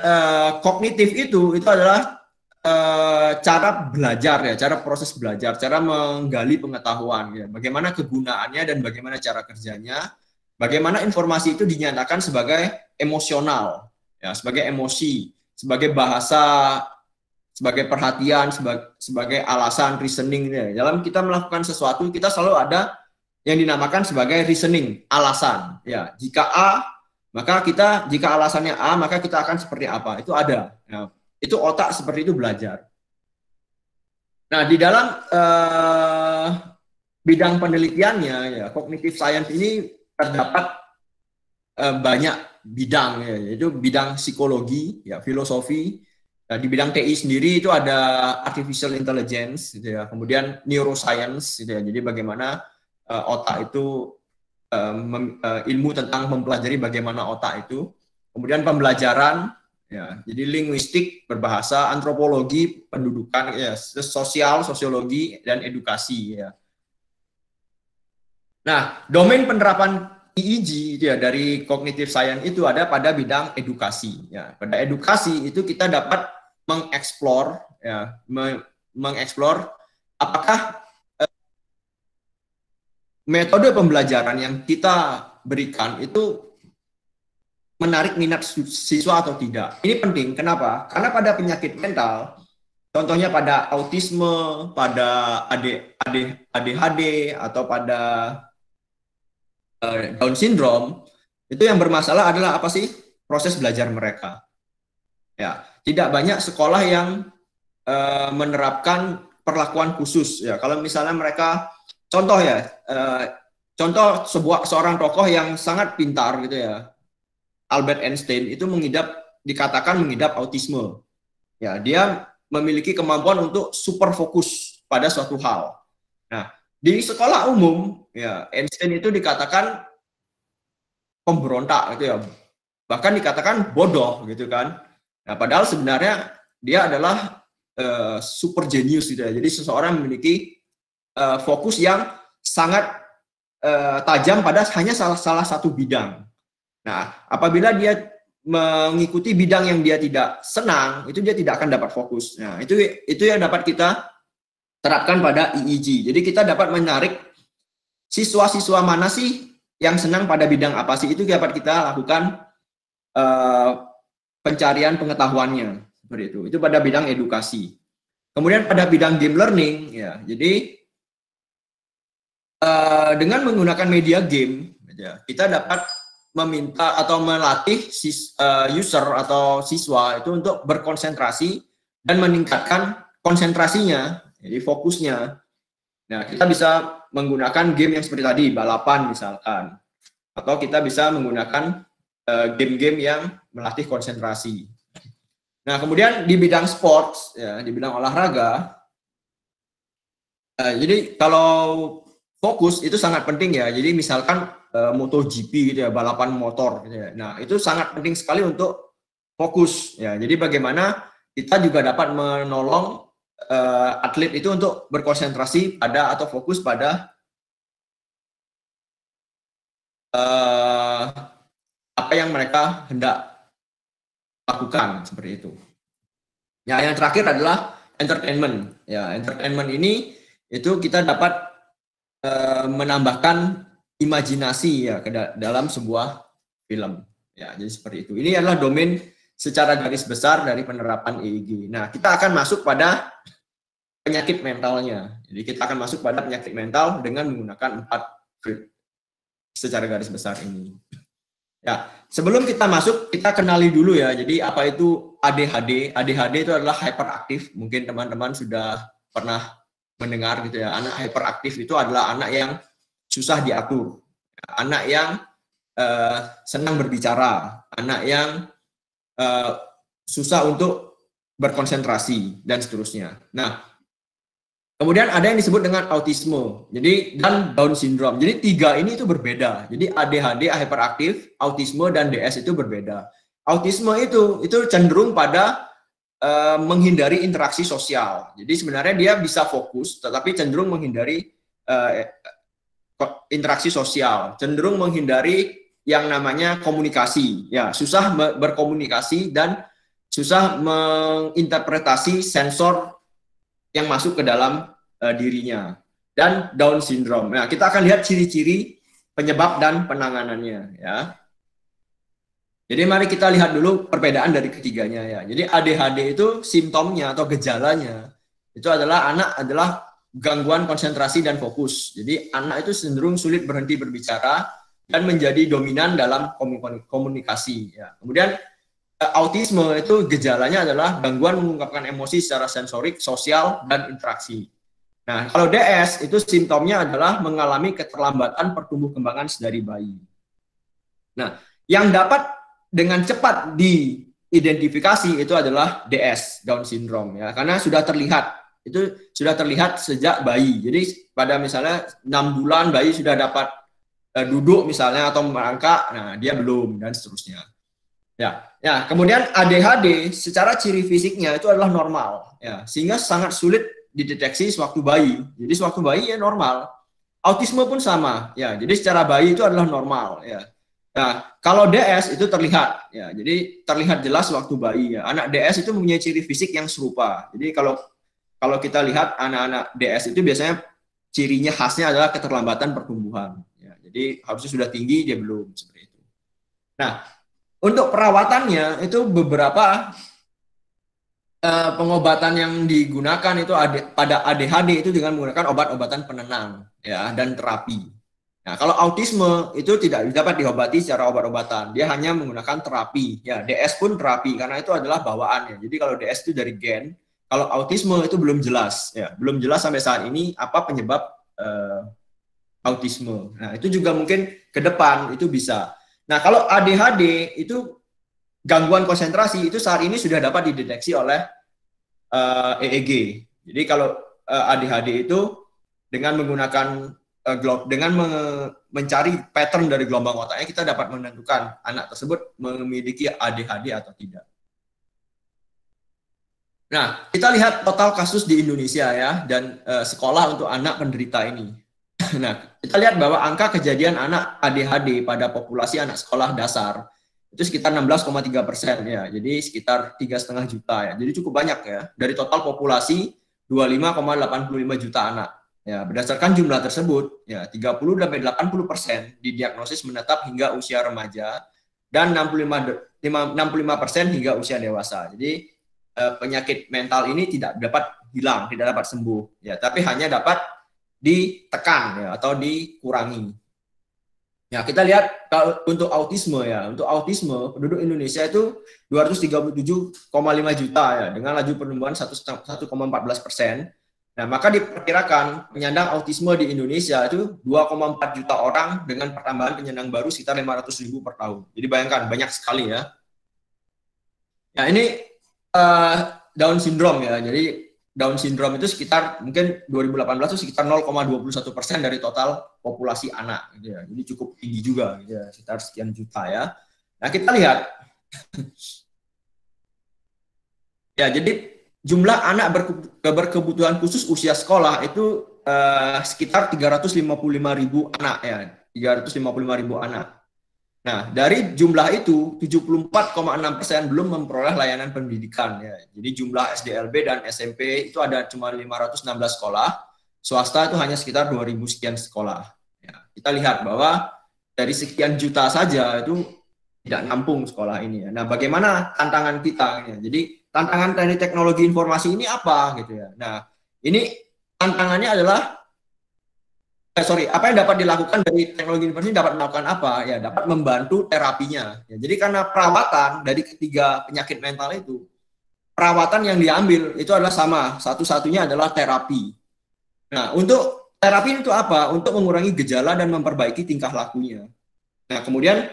kognitif itu adalah cara belajar ya, cara proses belajar, cara menggali pengetahuan ya. Bagaimana kegunaannya dan bagaimana cara kerjanya. Bagaimana informasi itu dinyatakan sebagai emosional ya, sebagai emosi, sebagai bahasa, sebagai perhatian, sebagai alasan, reasoning. Ya. Dalam kita melakukan sesuatu, kita selalu ada yang dinamakan sebagai reasoning, alasan. Ya, jika A, maka jika alasannya A, maka kita akan seperti apa? Itu ada. Ya. Itu otak seperti itu belajar. Nah, di dalam bidang penelitiannya, ya, cognitive science ini terdapat banyak bidang, ya, yaitu bidang psikologi, ya, filosofi. Nah, di bidang TI sendiri itu ada artificial intelligence, gitu ya. Kemudian neuroscience, gitu ya. Jadi bagaimana otak itu ilmu tentang mempelajari bagaimana otak itu. Kemudian pembelajaran, ya. Jadi linguistik, berbahasa, antropologi, pendudukan, ya, sosial, sosiologi, dan edukasi, ya. Nah, domain penerapan EEG ya, dari cognitive science itu ada pada bidang edukasi. Ya, pada edukasi itu kita dapat mengeksplor, ya, mengeksplor apakah metode pembelajaran yang kita berikan itu menarik minat siswa atau tidak. Ini penting. Kenapa? Karena pada penyakit mental, contohnya pada autisme, pada ADHD, atau pada Down syndrome, itu yang bermasalah adalah apa sih? Proses belajar mereka. Ya, tidak banyak sekolah yang menerapkan perlakuan khusus. Ya, kalau misalnya mereka, contoh ya, contoh seorang tokoh yang sangat pintar gitu ya, Albert Einstein itu dikatakan mengidap autisme. Ya, dia memiliki kemampuan untuk super fokus pada suatu hal. Nah, di sekolah umum, ya, Einstein itu dikatakan pemberontak gitu ya, bahkan dikatakan bodoh gitu kan. Nah, padahal sebenarnya dia adalah super genius gitu ya. Jadi seseorang memiliki fokus yang sangat tajam pada hanya salah satu bidang. Nah, apabila dia mengikuti bidang yang dia tidak senang, itu dia tidak akan dapat fokus. Nah, itu yang dapat kita terapkan pada EEG. Jadi kita dapat menarik siswa-siswa mana sih yang senang pada bidang apa sih, itu dapat kita lakukan pencarian pengetahuannya seperti itu. Itu pada bidang edukasi. Kemudian pada bidang game learning, ya. Jadi dengan menggunakan media game, ya, kita dapat meminta atau melatih user atau siswa itu untuk berkonsentrasi dan meningkatkan konsentrasinya, jadi fokusnya. Nah, kita bisa menggunakan game yang seperti tadi, balapan misalkan. Atau kita bisa menggunakan game-game yang melatih konsentrasi. Nah, kemudian di bidang sports, ya, di bidang olahraga, jadi kalau fokus itu sangat penting ya. Jadi misalkan MotoGP gitu ya, balapan motor gitu ya. Nah, itu sangat penting sekali untuk fokus ya. Jadi bagaimana kita juga dapat menolong atlet itu untuk berkonsentrasi pada atau fokus pada apa yang mereka hendak lakukan seperti itu. Ya, yang terakhir adalah entertainment. Ya, entertainment ini itu kita dapat menambahkan imajinasi ya ke dalam sebuah film. Ya, jadi seperti itu. Ini adalah domain secara garis besar dari penerapan EEG. Nah, kita akan masuk pada penyakit mentalnya. Jadi kita akan masuk pada penyakit mental dengan menggunakan 4 secara garis besar ini. Ya, sebelum kita masuk, kita kenali dulu ya. Jadi apa itu ADHD? ADHD itu adalah hyperaktif. Mungkin teman-teman sudah pernah mendengar gitu ya. Anak hyperaktif itu adalah anak yang susah diatur, anak yang senang berbicara, anak yang susah untuk berkonsentrasi dan seterusnya. Nah, Kemudian ada yang disebut dengan autisme, jadi dan Down syndrome. Jadi tiga ini itu berbeda. Jadi ADHD hyperaktif, autisme dan DS itu berbeda. Autisme itu cenderung pada menghindari interaksi sosial. Jadi sebenarnya dia bisa fokus, tetapi cenderung menghindari interaksi sosial, cenderung menghindari yang namanya komunikasi. Ya, susah berkomunikasi dan susah menginterpretasi sensor yang masuk ke dalam dirinya. Dan Down syndrome. Nah, kita akan lihat ciri-ciri penyebab dan penanganannya, ya. Jadi mari kita lihat dulu perbedaan dari ketiganya, ya. Jadi ADHD itu simptomnya atau gejalanya itu adalah anak adalah gangguan konsentrasi dan fokus. Jadi anak itu cenderung sulit berhenti berbicara dan menjadi dominan dalam komunikasi, ya. Kemudian autisme itu gejalanya adalah gangguan mengungkapkan emosi secara sensorik, sosial, dan interaksi. Nah, kalau DS itu simptomnya adalah mengalami keterlambatan pertumbuh kembangan sedari bayi. Nah, yang dapat dengan cepat diidentifikasi itu adalah DS, Down syndrome, ya, karena sudah terlihat sejak bayi. Jadi pada misalnya 6 bulan bayi sudah dapat duduk misalnya atau merangkak, nah dia belum, dan seterusnya. Ya, kemudian ADHD secara ciri fisiknya itu adalah normal, ya, sehingga sangat sulit dideteksi sewaktu bayi. Jadi sewaktu bayi ya normal. Autisme pun sama, ya. Jadi secara bayi itu adalah normal, ya. Nah, kalau DS itu terlihat, ya. Jadi terlihat jelas waktu bayi, ya. Anak DS itu mempunyai ciri fisik yang serupa. Jadi kalau kita lihat anak-anak DS itu biasanya cirinya khasnya adalah keterlambatan pertumbuhan, ya. Jadi harusnya sudah tinggi, dia belum, seperti itu. Nah, untuk perawatannya itu beberapa pengobatan yang digunakan itu pada ADHD itu dengan menggunakan obat-obatan penenang, ya, dan terapi. Nah, kalau autisme itu tidak dapat diobati secara obat-obatan, dia hanya menggunakan terapi. Ya, DS pun terapi karena itu adalah bawaannya. Jadi kalau DS itu dari gen, kalau autisme itu belum jelas, ya, belum jelas sampai saat ini apa penyebab autisme. Nah, itu juga mungkin ke depan itu bisa. Nah, kalau ADHD itu gangguan konsentrasi itu saat ini sudah dapat dideteksi oleh EEG. Jadi kalau ADHD itu dengan menggunakan mencari pattern dari gelombang otaknya, kita dapat menentukan anak tersebut memiliki ADHD atau tidak. Nah, kita lihat total kasus di Indonesia, ya, dan sekolah untuk anak penderita ini. Nah, kita lihat bahwa angka kejadian anak ADHD pada populasi anak sekolah dasar itu sekitar 16,3%, ya. Jadi sekitar 3,5 juta, ya. Jadi cukup banyak, ya. Dari total populasi 25,85 juta anak. Ya, berdasarkan jumlah tersebut, ya, 30-80% didiagnosis menetap hingga usia remaja dan 65% hingga usia dewasa. Jadi penyakit mental ini tidak dapat hilang, tidak dapat sembuh, ya, tapi hanya dapat ditekan, ya, atau dikurangi. Ya, kita lihat kalau untuk autisme, ya, untuk autisme penduduk Indonesia itu 237,5 juta, ya, dengan laju pertumbuhan 1,14%. Nah, maka diperkirakan penyandang autisme di Indonesia itu 2,4 juta orang dengan pertambahan penyandang baru sekitar 500.000 per tahun. Jadi bayangkan banyak sekali, ya. Ya, ini Down syndrome, ya. Jadi Down syndrome itu sekitar mungkin 2018 itu sekitar 0,21% dari total populasi anak, gitu, ya. Jadi cukup tinggi juga, gitu, ya, sekitar sekian juta, ya. Nah, kita lihat, ya, jadi jumlah anak berkebutuhan khusus usia sekolah itu sekitar 355.000 anak, ya, 355.000 anak. Nah, dari jumlah itu 74,6% belum memperoleh layanan pendidikan, ya. Jadi jumlah SDLB dan SMP itu ada cuma 516 sekolah, swasta itu hanya sekitar 2.000 sekian sekolah. Ya, kita lihat bahwa dari sekian juta saja itu tidak nampung sekolah ini, ya. Nah, bagaimana tantangan kita, ya? Jadi tantangan dari teknologi informasi ini apa, gitu, ya. Nah, ini tantangannya adalah apa yang dapat dilakukan dari teknologi informasi dapat melakukan apa? Ya, dapat membantu terapinya. Ya, jadi karena perawatan dari ketiga penyakit mental itu, perawatan yang diambil itu adalah sama, satu-satunya adalah terapi. Nah, untuk terapi itu apa? Untuk mengurangi gejala dan memperbaiki tingkah lakunya. Nah, kemudian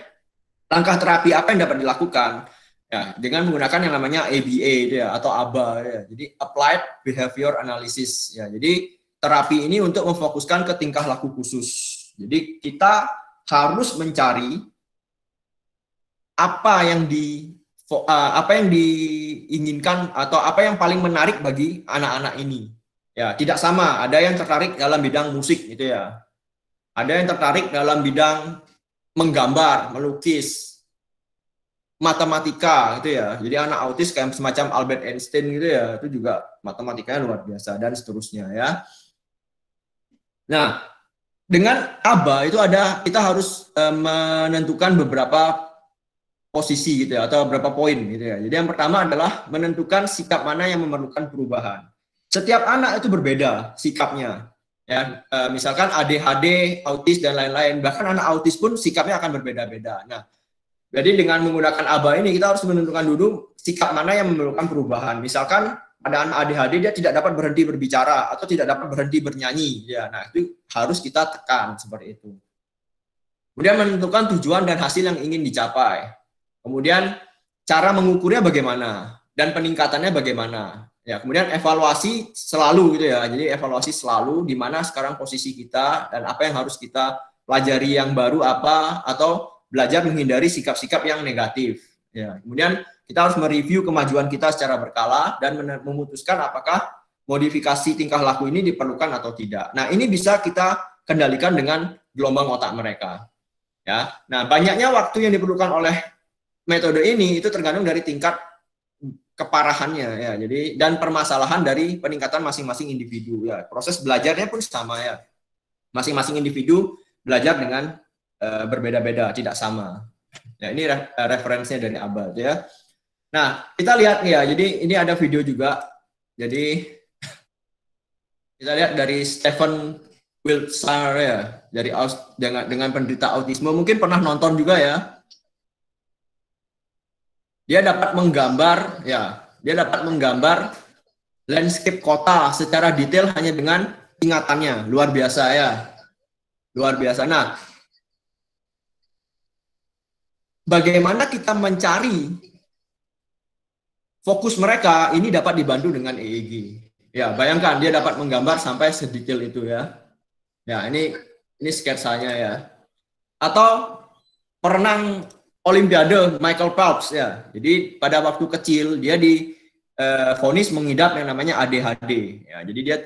langkah terapi apa yang dapat dilakukan? Ya, dengan menggunakan yang namanya ABA, ya, atau ABA, ya. Jadi Applied Behavior Analysis, ya. Jadi terapi ini untuk memfokuskan ke tingkah laku khusus. Jadi kita harus mencari apa yang diinginkan atau apa yang paling menarik bagi anak-anak ini. Ya, tidak sama. Ada yang tertarik dalam bidang musik gitu ya. Ada yang tertarik dalam bidang menggambar, melukis, matematika gitu ya. Jadi anak autis kayak semacam Albert Einstein gitu ya, itu juga matematikanya luar biasa dan seterusnya ya. Nah, dengan ABA itu kita harus menentukan beberapa posisi gitu ya, atau beberapa poin gitu ya. Jadi yang pertama adalah menentukan sikap mana yang memerlukan perubahan. Setiap anak itu berbeda sikapnya. Ya, misalkan ADHD, autis dan lain-lain. Bahkan anak autis pun sikapnya akan berbeda-beda. Nah, jadi dengan menggunakan ABA ini kita harus menentukan dulu sikap mana yang memerlukan perubahan. Misalkan ada anak ADHD dia tidak dapat berhenti berbicara atau tidak dapat berhenti bernyanyi. Ya, nah itu harus kita tekan seperti itu. Kemudian menentukan tujuan dan hasil yang ingin dicapai. Kemudian cara mengukurnya bagaimana dan peningkatannya bagaimana. Ya, kemudian evaluasi selalu gitu ya. Jadi evaluasi selalu di mana sekarang posisi kita dan apa yang harus kita pelajari yang baru apa, atau belajar menghindari sikap-sikap yang negatif. Ya, kemudian kita harus mereview kemajuan kita secara berkala dan memutuskan apakah modifikasi tingkah laku ini diperlukan atau tidak. Nah, ini bisa kita kendalikan dengan gelombang otak mereka. Ya, nah banyaknya waktu yang diperlukan oleh metode ini itu tergantung dari tingkat keparahannya ya. Jadi dan permasalahan dari peningkatan masing-masing individu ya. Proses belajarnya pun sama ya. Masing-masing individu belajar dengan berbeda-beda, tidak sama. Ya, ini referensinya dari ABA ya. Nah, kita lihat ya. Jadi ini ada video juga. Jadi kita lihat dari Stephen Wiltshire ya, dari dengan penderita autisme. Mungkin pernah nonton juga ya. Dia dapat menggambar ya. Dia dapat menggambar landscape kota secara detail hanya dengan ingatannya. Luar biasa ya. Luar biasa. Nah, bagaimana kita mencari fokus mereka ini dapat dibantu dengan EEG. Ya, bayangkan dia dapat menggambar sampai sedetail itu ya. Ya, ini sketsanya ya. Atau perenang Olimpiade Michael Phelps ya. Jadi pada waktu kecil dia divonis mengidap yang namanya ADHD. Ya, jadi dia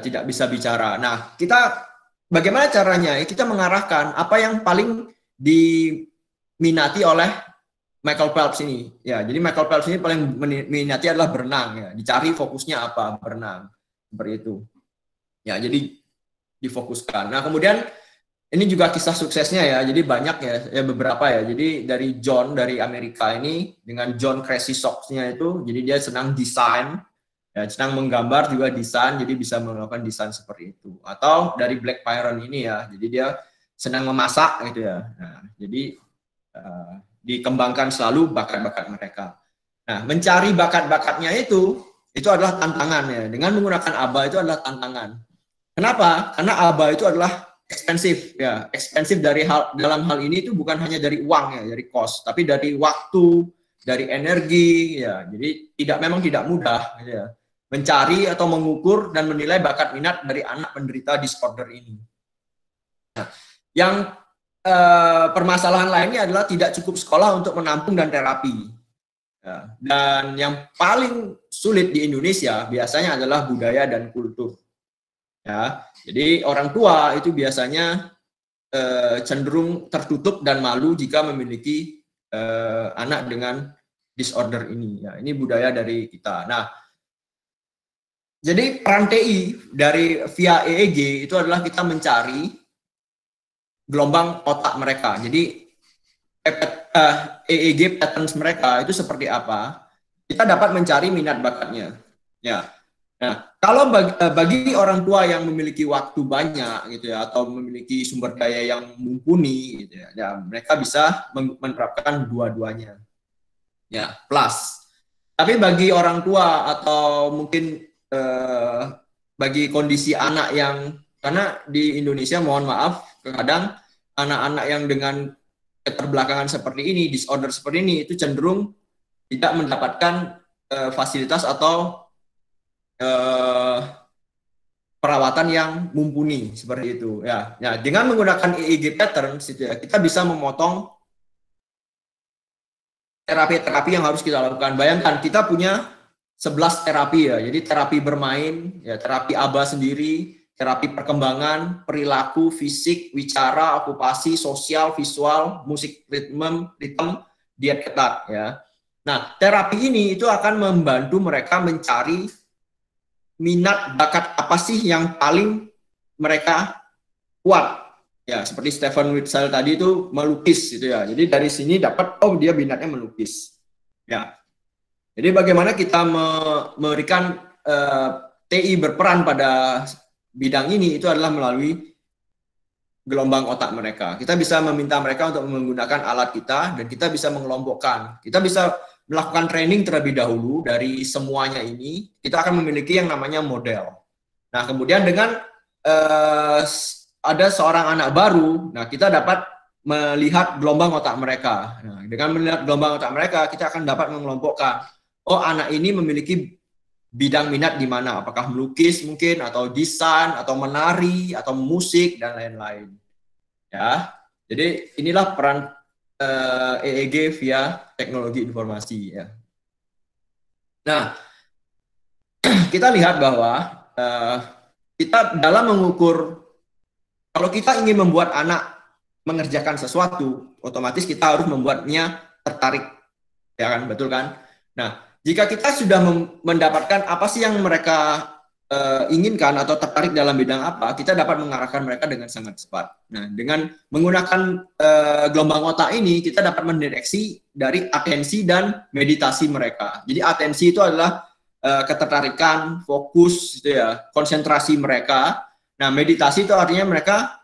tidak bisa bicara. Nah, kita bagaimana caranya? Kita mengarahkan apa yang paling diminati oleh Michael Phelps ini. Ya, jadi Michael Phelps ini paling minati adalah berenang ya. Dicari fokusnya apa? Berenang. Seperti itu. Ya, jadi difokuskan. Nah, kemudian ini juga kisah suksesnya ya. Jadi banyak ya beberapa ya. Jadi dari John dari Amerika ini dengan John Crazy Socks-nya itu, jadi dia senang desain, ya, senang menggambar juga desain, jadi bisa melakukan desain seperti itu. Atau dari Black Pyron ini ya. Jadi dia senang memasak gitu ya. Nah, jadi dikembangkan selalu bakat-bakat mereka. Nah, mencari bakat-bakatnya itu adalah tantangan ya. Dengan menggunakan ABA itu adalah tantangan. Kenapa? Karena ABA itu adalah ekspensif ya. Ekspensif dalam hal ini itu bukan hanya dari uang ya, dari cost, tapi dari waktu, dari energi ya. Jadi memang tidak mudah gitu ya. Mencari atau mengukur dan menilai bakat minat dari anak penderita disorder ini. Nah, yang permasalahan lainnya adalah tidak cukup sekolah untuk menampung dan terapi. Ya, dan yang paling sulit di Indonesia biasanya adalah budaya dan kultur. Ya, jadi orang tua itu biasanya cenderung tertutup dan malu jika memiliki anak dengan disorder ini. Ya, ini budaya dari kita. Nah, jadi peran TI dari via EEG itu adalah kita mencari gelombang otak mereka. Jadi EEG patterns mereka itu seperti apa? Kita dapat mencari minat bakatnya. Ya. Nah, kalau bagi orang tua yang memiliki waktu banyak gitu ya, atau memiliki sumber daya yang mumpuni gitu ya, mereka bisa menerapkan dua-duanya. Ya, plus. Tapi bagi orang tua atau mungkin bagi kondisi anak yang, karena di Indonesia mohon maaf kadang anak-anak yang dengan keterbelakangan seperti ini, disorder seperti ini, itu cenderung tidak mendapatkan fasilitas atau perawatan yang mumpuni seperti itu ya. Ya, dengan menggunakan EEG pattern ya, kita bisa memotong terapi-terapi yang harus kita lakukan. Bayangkan kita punya 11 terapi ya. Jadi terapi bermain, ya terapi ABA sendiri, terapi perkembangan, perilaku, fisik, wicara, okupasi, sosial, visual, musik ritme, diet ketat ya. Nah, terapi ini itu akan membantu mereka mencari minat bakat apa sih yang paling mereka kuat. Ya, seperti Stephen Witzel tadi itu melukis gitu ya. Jadi dari sini dapat dia minatnya melukis. Ya. Jadi bagaimana kita memberikan TI berperan pada bidang ini itu adalah melalui gelombang otak mereka. Kita bisa meminta mereka untuk menggunakan alat kita dan kita bisa mengelompokkan. Kita bisa melakukan training terlebih dahulu dari semuanya ini. Kita akan memiliki yang namanya model. Nah, kemudian dengan ada seorang anak baru, nah kita dapat melihat gelombang otak mereka. Nah, dengan melihat gelombang otak mereka, kita akan dapat mengelompokkan, anak ini memiliki bidang minat di mana, apakah melukis mungkin, atau desain, atau menari, atau musik, dan lain-lain. Ya, jadi inilah peran EEG via teknologi informasi. Ya. Nah, kita lihat bahwa kita dalam mengukur, kalau kita ingin membuat anak mengerjakan sesuatu, otomatis kita harus membuatnya tertarik, ya kan, betul kan? Nah, jika kita sudah mendapatkan apa sih yang mereka inginkan atau tertarik dalam bidang apa, kita dapat mengarahkan mereka dengan sangat cepat. Nah, dengan menggunakan gelombang otak ini, kita dapat mendeteksi dari atensi dan meditasi mereka. Jadi atensi itu adalah ketertarikan, fokus, gitu ya, konsentrasi mereka. Nah, meditasi itu artinya mereka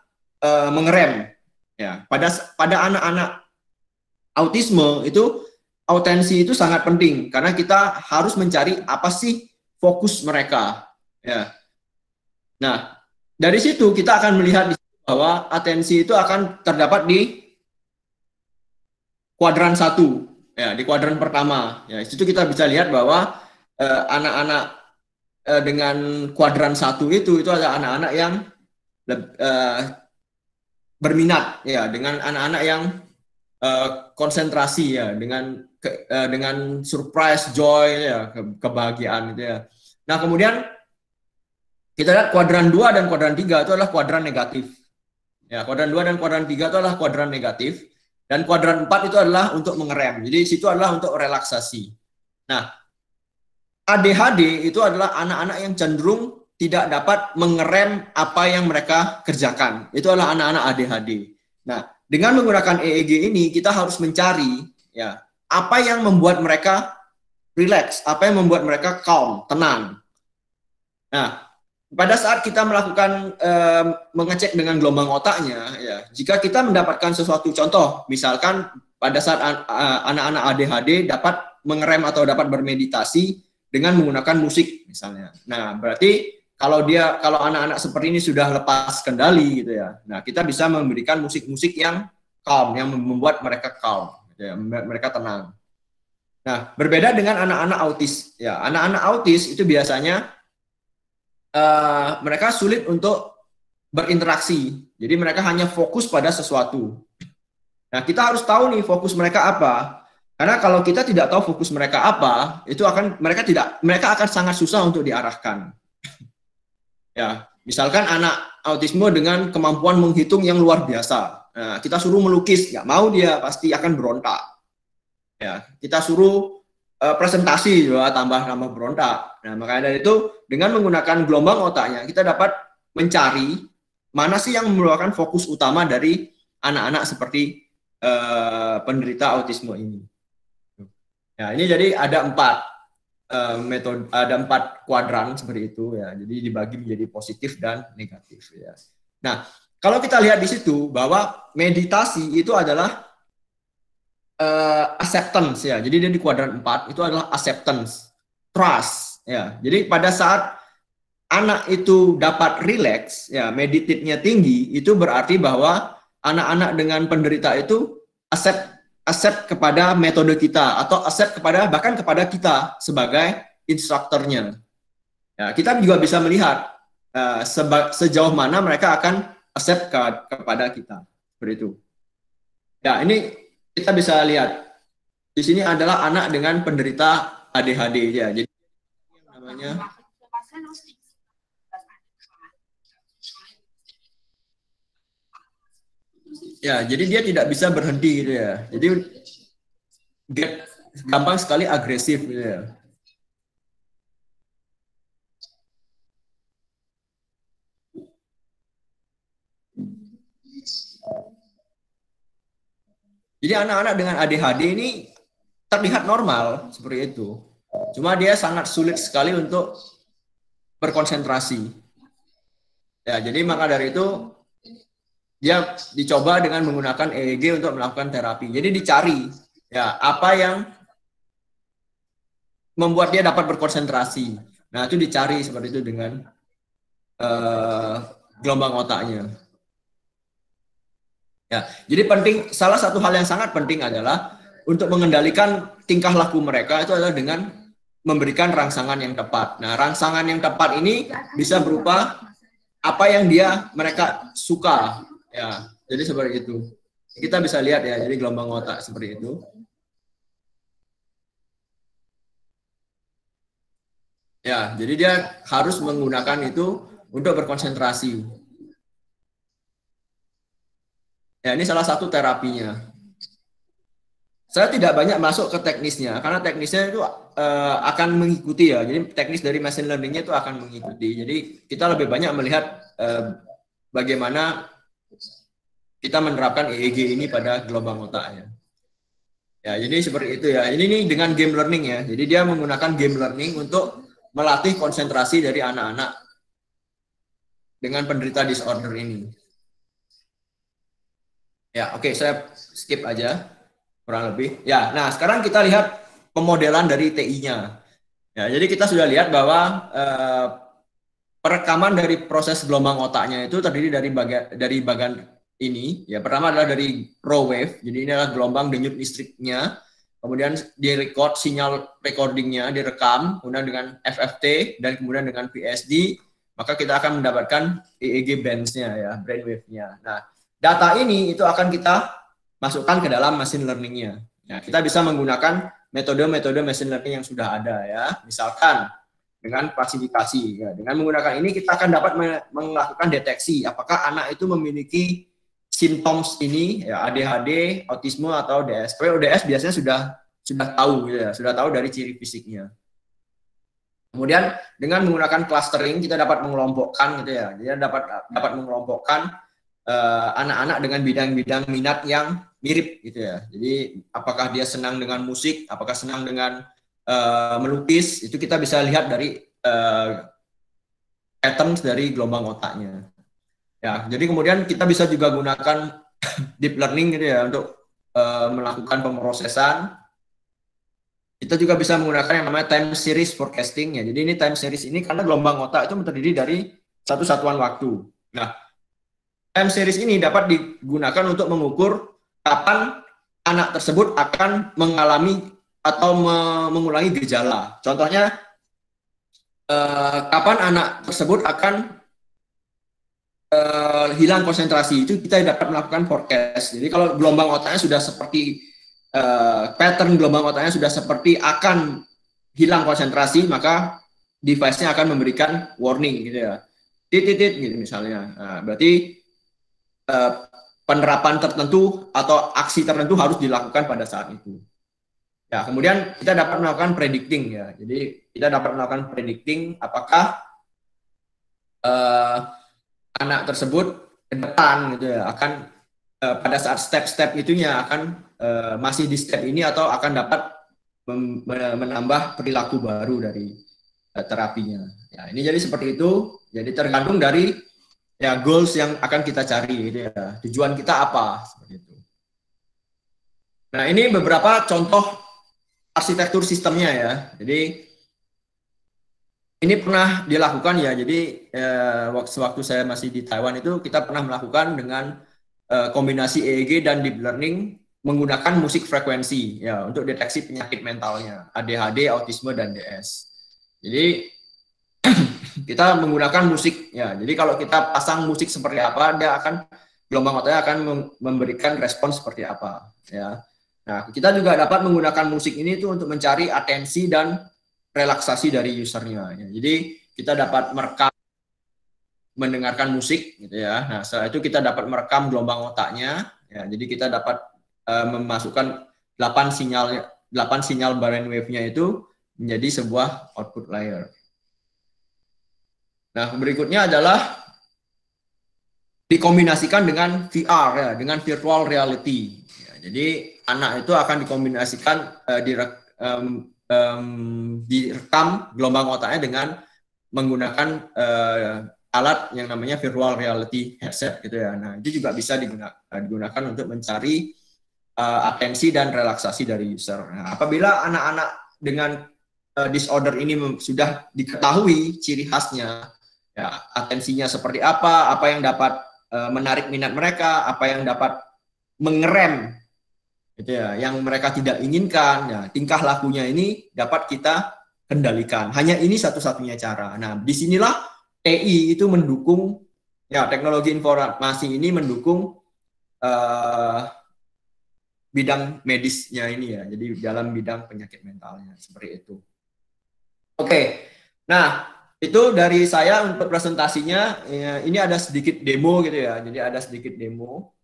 mengerem. Ya, pada anak-anak autisme itu atensi itu sangat penting karena kita harus mencari apa sih fokus mereka. Ya. Nah, dari situ kita akan melihat bahwa atensi itu akan terdapat di kuadran 1, ya, di kuadran pertama. Ya, di situ kita bisa lihat bahwa anak-anak dengan kuadran 1 itu adalah anak-anak yang berminat, ya, dengan anak-anak yang konsentrasi, ya, dengan surprise, joy, ya, kebahagiaan, gitu ya. Nah, kemudian kita lihat kuadran 2 dan kuadran 3 itu adalah kuadran negatif. Ya, kuadran 2 dan kuadran 3 itu adalah kuadran negatif, dan kuadran 4 itu adalah untuk mengerem. Jadi situ adalah untuk relaksasi. Nah, ADHD itu adalah anak-anak yang cenderung tidak dapat mengerem apa yang mereka kerjakan. Itu adalah anak-anak ADHD. Nah, dengan menggunakan EEG ini kita harus mencari, ya, apa yang membuat mereka relax, apa yang membuat mereka calm, tenang. Nah, pada saat kita melakukan mengecek dengan gelombang otaknya, ya, jika kita mendapatkan sesuatu contoh, misalkan pada saat anak-anak ADHD dapat mengerem atau dapat bermeditasi dengan menggunakan musik misalnya. Nah, berarti kalau anak-anak seperti ini sudah lepas kendali, gitu ya. Nah, kita bisa memberikan musik-musik yang calm, yang membuat mereka calm, gitu ya, mereka tenang. Nah, berbeda dengan anak-anak autis, ya. Anak-anak autis itu biasanya mereka sulit untuk berinteraksi. Jadi mereka hanya fokus pada sesuatu. Nah, kita harus tahu nih fokus mereka apa. Karena kalau kita tidak tahu fokus mereka apa, itu mereka akan sangat susah untuk diarahkan. Ya, misalkan anak autisme dengan kemampuan menghitung yang luar biasa. Nah, kita suruh melukis, nggak mau dia, pasti akan berontak. Ya, kita suruh presentasi juga tambah berontak. Nah, makanya dari itu dengan menggunakan gelombang otaknya kita dapat mencari mana sih yang merupakan fokus utama dari anak-anak seperti penderita autisme ini. Ya, ini jadi ada 4 metode, ada 4 kuadran seperti itu, ya. Jadi dibagi menjadi positif dan negatif, ya. Nah, kalau kita lihat di situ bahwa meditasi itu adalah acceptance, ya. Jadi dia di kuadran 4 itu adalah acceptance, trust, ya. Jadi pada saat anak itu dapat relax, ya, meditatifnya tinggi, itu berarti bahwa anak-anak dengan penderita itu accept kepada metode kita atau accept bahkan kepada kita sebagai instrukturnya. Ya, kita juga bisa melihat sejauh mana mereka akan accept kepada kita. Seperti itu. Ya, ini kita bisa lihat. Di sini adalah anak dengan penderita ADHD ya. Jadi namanya ya, jadi dia tidak bisa berhenti gitu ya. Jadi gampang sekali agresif gitu ya. Jadi anak-anak dengan ADHD ini terlihat normal seperti itu. Cuma dia sangat sulit sekali untuk berkonsentrasi. Ya, jadi maka dari itu dia dicoba dengan menggunakan EEG untuk melakukan terapi. Jadi dicari ya apa yang membuat dia dapat berkonsentrasi. Nah, itu dicari seperti itu dengan gelombang otaknya. Ya, jadi penting, salah satu hal yang sangat penting adalah untuk mengendalikan tingkah laku mereka itu adalah dengan memberikan rangsangan yang tepat. Nah, rangsangan yang tepat ini bisa berupa apa yang mereka suka. Ya, jadi seperti itu. Kita bisa lihat ya, jadi gelombang otak seperti itu. Ya, jadi dia harus menggunakan itu untuk berkonsentrasi. Ya, ini salah satu terapinya. Saya tidak banyak masuk ke teknisnya, karena teknisnya itu akan mengikuti ya. Jadi teknis dari machine learning-nya itu akan mengikuti. Jadi kita lebih banyak melihat bagaimana kita menerapkan EEG ini pada gelombang otaknya. Ya, jadi seperti itu ya. Ini nih dengan game learning ya. Jadi dia menggunakan game learning untuk melatih konsentrasi dari anak-anak dengan penderita disorder ini. Ya, oke, saya skip aja kurang lebih. Ya, nah sekarang kita lihat pemodelan dari TI-nya. Ya, jadi kita sudah lihat bahwa perekaman dari proses gelombang otaknya itu terdiri dari bagian ini. Ya, pertama adalah dari raw wave. Jadi ini adalah gelombang denyut listriknya. Kemudian direcord sinyal recordingnya, direkam, kemudian dengan FFT dan kemudian dengan PSD, maka kita akan mendapatkan EEG bands-nya ya, brainwave-nya. Nah, data ini itu akan kita masukkan ke dalam machine learning-nya. Ya, kita bisa menggunakan metode-metode machine learning yang sudah ada ya. Misalkan dengan klasifikasi. Ya, dengan menggunakan ini kita akan dapat melakukan deteksi apakah anak itu memiliki simptoms ini ya, ADHD, autisme atau DS. Kalau DS biasanya sudah tahu ya, sudah tahu dari ciri fisiknya. Kemudian dengan menggunakan clustering kita dapat mengelompokkan gitu ya. Jadi dapat mengelompokkan anak-anak dengan bidang-bidang minat yang mirip gitu ya. Jadi apakah dia senang dengan musik, apakah senang dengan melukis, itu kita bisa lihat dari patterns dari gelombang otaknya. Ya, jadi kemudian kita bisa juga gunakan deep learning gitu ya untuk melakukan pemrosesan. Kita juga bisa menggunakan yang namanya time series forecasting ya. Jadi ini time series ini karena gelombang otak itu terdiri dari satu satuan waktu. Nah, time series ini dapat digunakan untuk mengukur kapan anak tersebut akan mengalami atau mengulangi gejala. Contohnya, kapan anak tersebut akan hilang konsentrasi, itu kita dapat melakukan forecast. Jadi kalau gelombang otaknya sudah seperti pattern gelombang otaknya sudah seperti akan hilang konsentrasi, maka device-nya akan memberikan warning gitu ya. Titit gitu misalnya. Nah, berarti penerapan tertentu atau aksi tertentu harus dilakukan pada saat itu. Ya, kemudian kita dapat melakukan predicting ya. Jadi kita dapat melakukan predicting apakah anak tersebut ke depan gitu ya akan pada saat step-step itunya akan masih di step ini atau akan dapat menambah perilaku baru dari terapinya. Ya, ini jadi seperti itu. Jadi tergantung dari ya goals yang akan kita cari gitu ya. Tujuan kita apa seperti itu. Nah, ini beberapa contoh arsitektur sistemnya ya. Jadi ini pernah dilakukan ya. Jadi waktu saya masih di Taiwan itu kita pernah melakukan dengan kombinasi EEG dan deep learning menggunakan musik frekuensi ya untuk deteksi penyakit mentalnya, ADHD, autisme dan DS. Jadi kita menggunakan musik ya. Jadi kalau kita pasang musik seperti apa, dia akan gelombang otaknya akan memberikan respon seperti apa ya. Nah, kita juga dapat menggunakan musik ini tuh untuk mencari atensi dan relaksasi dari usernya ya. Jadi kita dapat merekam mendengarkan musik gitu ya. Nah, setelah itu kita dapat merekam gelombang otaknya ya. Jadi kita dapat memasukkan 8 sinyal brainwave-nya itu menjadi sebuah output layer. Nah, berikutnya adalah dikombinasikan dengan VR ya, dengan virtual reality. Ya, jadi anak itu akan dikombinasikan direkam gelombang otaknya dengan menggunakan alat yang namanya virtual reality headset gitu ya. Nah, itu juga bisa digunakan untuk mencari atensi dan relaksasi dari user. Nah, apabila anak-anak dengan disorder ini sudah diketahui ciri khasnya, ya, atensinya seperti apa yang dapat menarik minat mereka, apa yang dapat mengerem gitu ya, yang mereka tidak inginkan, ya, tingkah lakunya ini dapat kita kendalikan. Hanya ini satu-satunya cara. Nah, disinilah TI itu mendukung, ya, teknologi informasi ini mendukung bidang medisnya ini ya, jadi dalam bidang penyakit mentalnya seperti itu. Oke, nah itu dari saya untuk presentasinya. Ya, ini ada sedikit demo gitu ya, jadi ada sedikit demo.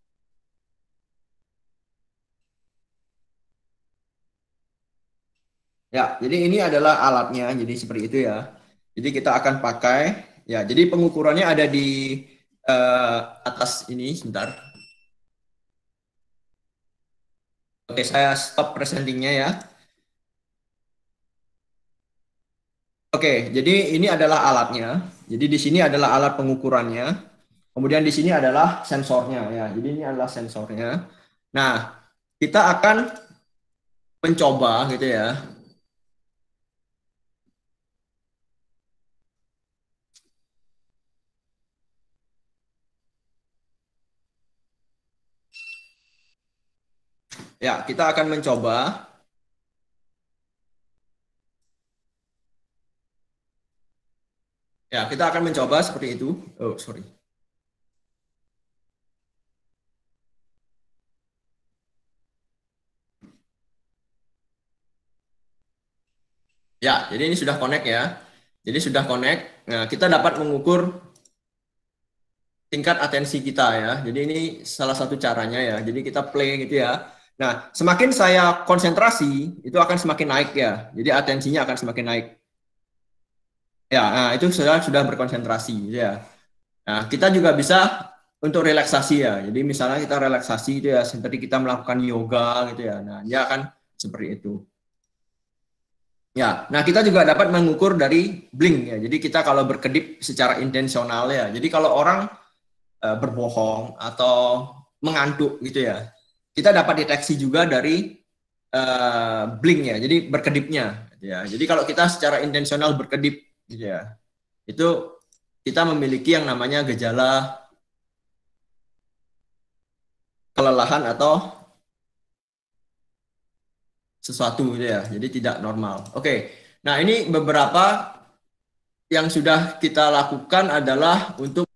Ya, jadi ini adalah alatnya, jadi seperti itu ya. Jadi kita akan pakai, ya, jadi pengukurannya ada di atas ini, sebentar. Oke, saya stop presentingnya ya. Oke, jadi ini adalah alatnya. Jadi di sini adalah alat pengukurannya. Kemudian di sini adalah sensornya ya. Jadi ini adalah sensornya. Nah, kita akan mencoba gitu ya. Ya, kita akan mencoba. Ya, kita akan mencoba seperti itu. Oh, sorry. Ya, jadi ini sudah connect ya. Jadi sudah connect. Nah, kita dapat mengukur tingkat atensi kita ya. Jadi ini salah satu caranya ya. Jadi kita play gitu ya. Nah, semakin saya konsentrasi, itu akan semakin naik ya. Jadi atensinya akan semakin naik. Ya, nah itu sudah berkonsentrasi ya. Nah, kita juga bisa untuk relaksasi ya. Jadi misalnya kita relaksasi itu ya, seperti kita melakukan yoga gitu ya. Nah, dia akan seperti itu. Ya, nah kita juga dapat mengukur dari blink ya. Jadi kita kalau berkedip secara intensional ya. Jadi kalau orang berbohong atau mengantuk gitu ya, kita dapat deteksi juga dari blink ya. Jadi berkedipnya ya. Jadi kalau kita secara intensional berkedip gitu ya, itu kita memiliki yang namanya gejala kelelahan atau sesuatu gitu ya, jadi tidak normal. Oke, nah ini beberapa yang sudah kita lakukan adalah untuk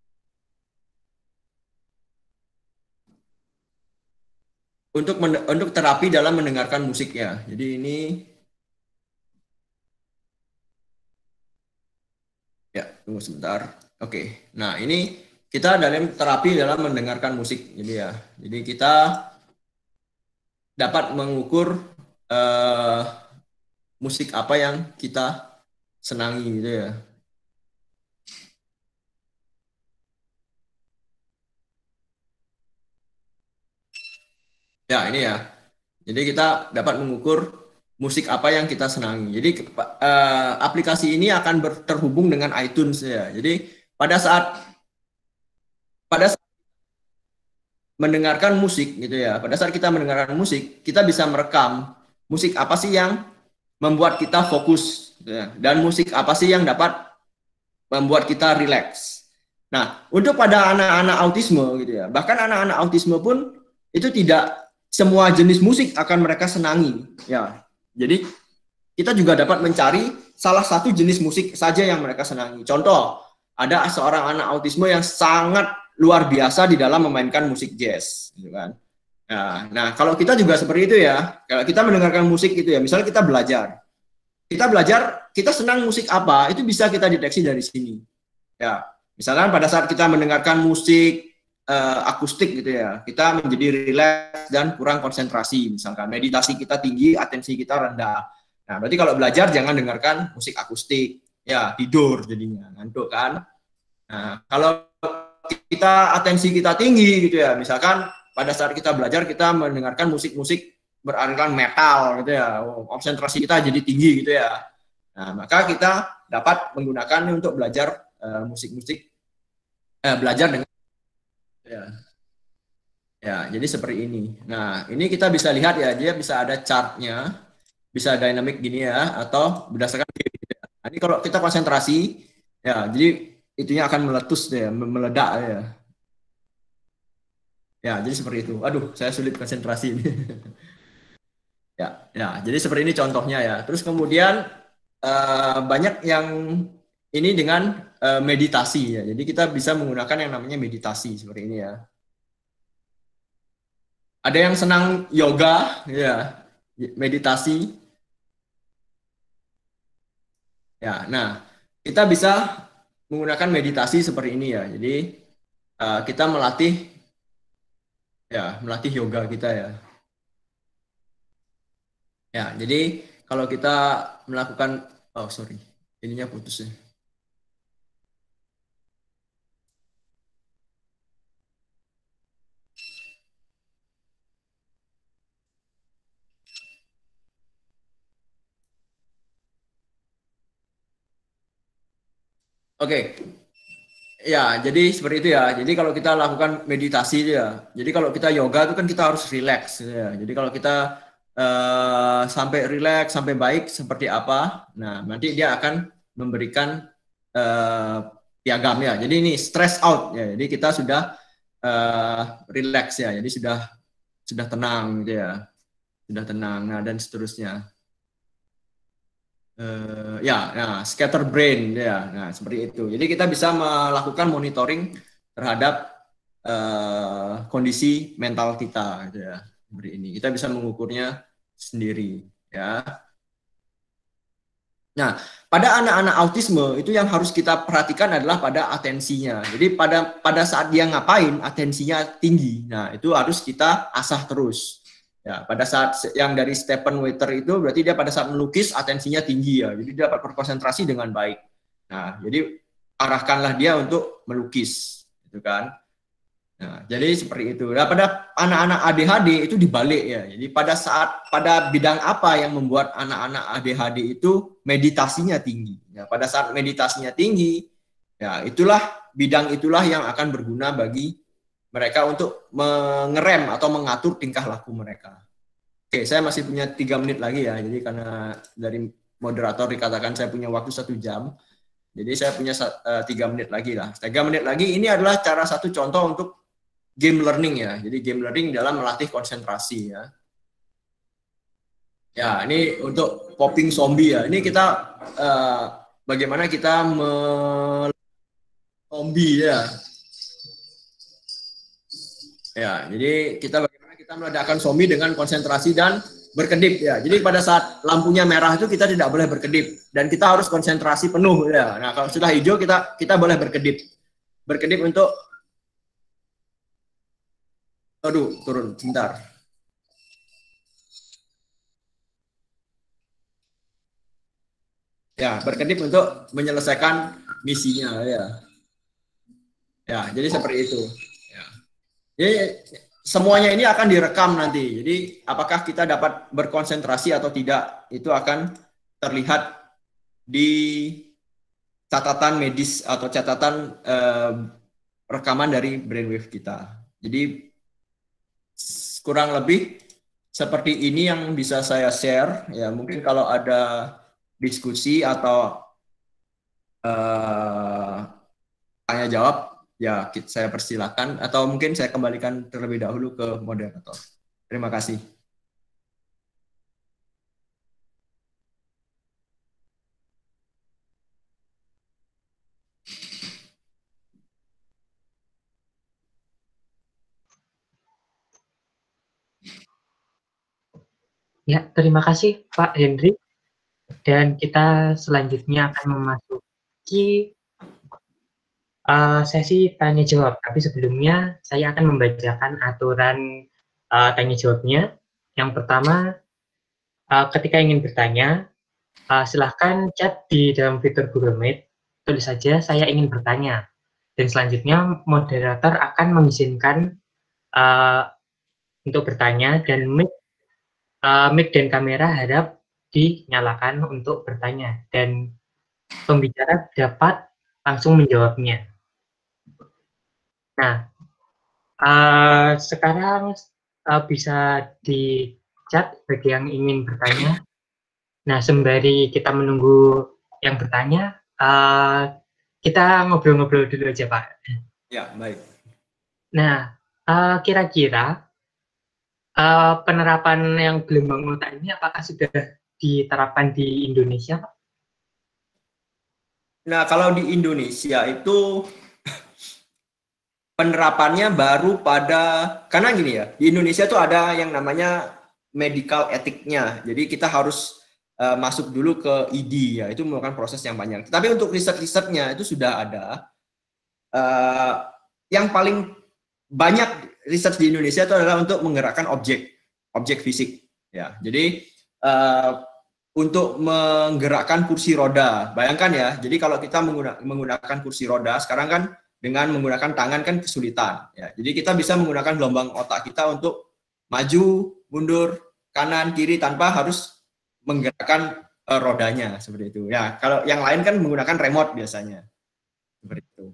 terapi dalam mendengarkan musik ya. Jadi ini ya, tunggu sebentar. Oke, nah ini kita dalam terapi dalam mendengarkan musik, jadi ya. Jadi kita dapat mengukur musik apa yang kita senangi gitu ya. Ya, ini ya. Jadi kita dapat mengukur musik apa yang kita senangi. Jadi aplikasi ini akan terhubung dengan iTunes ya. Jadi pada saat mendengarkan musik gitu ya. Pada saat kita mendengarkan musik, kita bisa merekam musik apa sih yang membuat kita fokus gitu ya. Dan musik apa sih yang dapat membuat kita rileks. Nah, untuk pada anak-anak autisme gitu ya. Bahkan anak-anak autisme pun itu tidak semua jenis musik akan mereka senangi ya. Jadi kita juga dapat mencari salah satu jenis musik saja yang mereka senangi. Contoh, ada seorang anak autisme yang sangat luar biasa di dalam memainkan musik jazz, gitu kan. Nah, kalau kita juga seperti itu ya. Kalau kita mendengarkan musik itu ya, misalnya kita belajar, kita senang musik apa, itu bisa kita deteksi dari sini. Ya, misalkan pada saat kita mendengarkan musik akustik gitu ya, kita menjadi rileks dan kurang konsentrasi. Misalkan meditasi kita tinggi, atensi kita rendah. Nah, berarti kalau belajar jangan dengarkan musik akustik. Ya, tidur jadinya, ngantuk kan. Nah, kalau kita atensi kita tinggi gitu ya, misalkan pada saat kita belajar kita mendengarkan musik-musik beraliran metal gitu ya, konsentrasi kita jadi tinggi gitu ya. Nah, maka kita dapat menggunakan untuk belajar musik-musik, belajar dengan ya. Ya, jadi seperti ini. Nah, ini kita bisa lihat ya, dia bisa ada chartnya, bisa dynamic gini ya, atau berdasarkan gitu ya. Nah, ini kalau kita konsentrasi, ya, jadi itunya akan meletus ya, meledak ya. Ya, jadi seperti itu. Aduh, saya sulit konsentrasi ini. Ya, jadi seperti ini contohnya ya. Terus kemudian banyak yang ini dengan meditasi ya. Jadi kita bisa menggunakan yang namanya meditasi seperti ini ya. Ada yang senang yoga ya, meditasi. Ya, nah kita bisa menggunakan meditasi seperti ini ya. Jadi kita melatih yoga kita ya. Ya, jadi kalau kita melakukan, oh sorry, ininya putus ya. Oke, ya jadi seperti itu ya. Jadi kalau kita lakukan meditasi itu ya, jadi kalau kita yoga itu kan kita harus relax ya. Jadi kalau kita sampai relax, sampai baik seperti apa, nah nanti dia akan memberikan piagam ya. Jadi ini stress out ya. Jadi kita sudah relax ya. Jadi sudah tenang gitu ya, sudah tenang. Nah dan seterusnya. Nah, scatter brain ya, nah seperti itu. Jadi kita bisa melakukan monitoring terhadap kondisi mental kita, gitu ya. Seperti ini. Kita bisa mengukurnya sendiri, ya. Nah, pada anak-anak autisme itu yang harus kita perhatikan adalah pada atensinya. Jadi pada saat dia ngapain, atensinya tinggi. Nah, itu harus kita asah terus. Ya, pada saat yang dari Stephen Waiter itu berarti dia pada saat melukis atensinya tinggi ya. Jadi dia dapat berkonsentrasi dengan baik. Nah, jadi arahkanlah dia untuk melukis, gitu kan. Nah, jadi seperti itu. Nah, pada anak-anak ADHD itu dibalik ya. Jadi pada bidang apa yang membuat anak-anak ADHD itu meditasinya tinggi. Ya, pada saat meditasinya tinggi, ya bidang itulah yang akan berguna bagi mereka untuk mengerem atau mengatur tingkah laku mereka. Oke, saya masih punya 3 menit lagi ya. Jadi karena dari moderator dikatakan saya punya waktu 1 jam. Jadi saya punya 3 menit lagi lah. 3 menit lagi ini adalah satu contoh untuk game learning ya. Jadi game learning dalam melatih konsentrasi ya. Ya, ini untuk popping zombie ya. Ini kita bagaimana kita zombie ya. Ya, jadi bagaimana kita meledakkan zombie dengan konsentrasi dan berkedip ya. Jadi pada saat lampunya merah itu kita tidak boleh berkedip dan kita harus konsentrasi penuh ya. Nah, kalau sudah hijau kita boleh berkedip. Berkedip untuk aduh, turun sebentar. Ya, berkedip untuk menyelesaikan misinya ya. Ya, jadi seperti itu. Ya. Jadi semuanya ini akan direkam nanti. Jadi apakah kita dapat berkonsentrasi atau tidak itu akan terlihat di catatan medis atau catatan rekaman dari brainwave kita. Jadi kurang lebih seperti ini yang bisa saya share. Ya, mungkin kalau ada diskusi atau tanya jawab, ya saya persilakan atau mungkin saya kembalikan terlebih dahulu ke moderator. Terima kasih. Ya, terima kasih Pak Hendrik. Dan kita selanjutnya akan memasuki sesi tanya jawab. Tapi sebelumnya saya akan membacakan aturan tanya jawabnya. Yang pertama, ketika ingin bertanya, silahkan chat di dalam fitur Google Meet. Tulis saja saya ingin bertanya. Dan selanjutnya moderator akan mengizinkan uh, untuk bertanya dan mic dan kamera harap dinyalakan untuk bertanya dan pembicara dapat langsung menjawabnya. Nah, sekarang bisa di chat bagi yang ingin bertanya. Nah, sembari kita menunggu yang bertanya, kita ngobrol-ngobrol dulu aja, Pak. Ya, baik. Nah, kira-kira penerapan yang gelombang otak ini apakah sudah diterapkan di Indonesia, Pak? Nah, kalau di Indonesia itu penerapannya baru karena gini ya, di Indonesia tuh ada yang namanya medical etiknya. Jadi kita harus masuk dulu ke ID ya, itu merupakan proses yang panjang. Tapi untuk riset-risetnya itu sudah ada. Yang paling banyak riset di Indonesia itu adalah untuk menggerakkan objek fisik. Ya, jadi untuk menggerakkan kursi roda, bayangkan ya. Jadi kalau kita menggunakan kursi roda sekarang kan dengan menggunakan tangan kan kesulitan. Ya, jadi kita bisa menggunakan gelombang otak kita untuk maju, mundur, kanan, kiri tanpa harus menggerakkan rodanya seperti itu. Ya, kalau yang lain kan menggunakan remote biasanya seperti itu.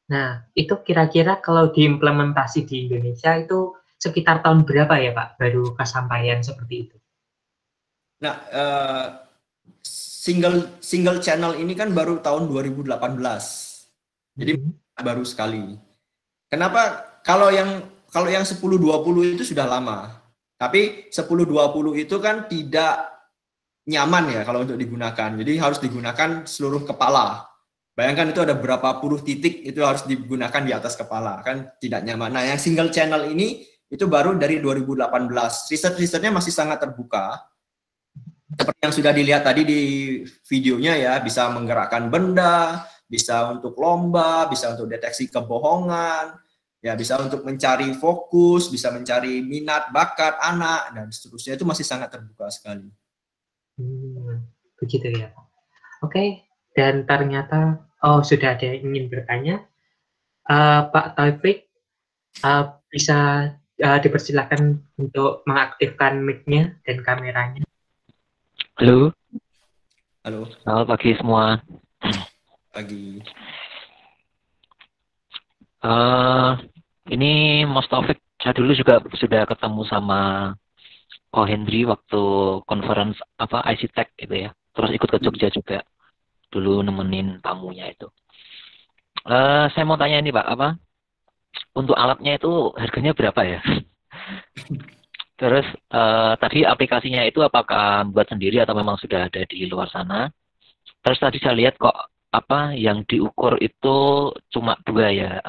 Nah, itu kira-kira kalau diimplementasi di Indonesia itu sekitar tahun berapa ya, Pak, baru kesampaian seperti itu? Nah, single channel ini kan baru tahun 2018. Jadi baru sekali. Kenapa kalau yang 10-20 itu sudah lama. Tapi 10-20 itu kan tidak nyaman ya kalau untuk digunakan. Jadi harus digunakan seluruh kepala. Bayangkan itu ada berapa puluh titik itu harus digunakan di atas kepala, kan tidak nyaman. Nah, yang single channel ini itu baru dari 2018. Riset-risetnya masih sangat terbuka. Seperti yang sudah dilihat tadi di videonya ya, bisa menggerakkan benda, bisa untuk lomba, bisa untuk deteksi kebohongan, ya bisa untuk mencari fokus, bisa mencari minat, bakat anak, dan seterusnya. Itu masih sangat terbuka sekali. Begitu ya, Pak. Oke, dan ternyata sudah ada yang ingin bertanya. Pak Taufik, bisa dipersilakan untuk mengaktifkan mic-nya dan kameranya. Halo. Halo. Selamat pagi semua. Pagi. Ini Mas Taufik, saya dulu juga sudah ketemu sama Ko Hendri waktu conference IC Tech gitu ya. Terus ikut ke Jogja juga. Dulu nemenin tamunya itu. Saya mau tanya ini Pak, untuk alatnya itu harganya berapa ya? Terus tadi aplikasinya itu apakah buat sendiri atau memang sudah ada di luar sana? Terus tadi saya lihat kok yang diukur itu cuma 2 ya,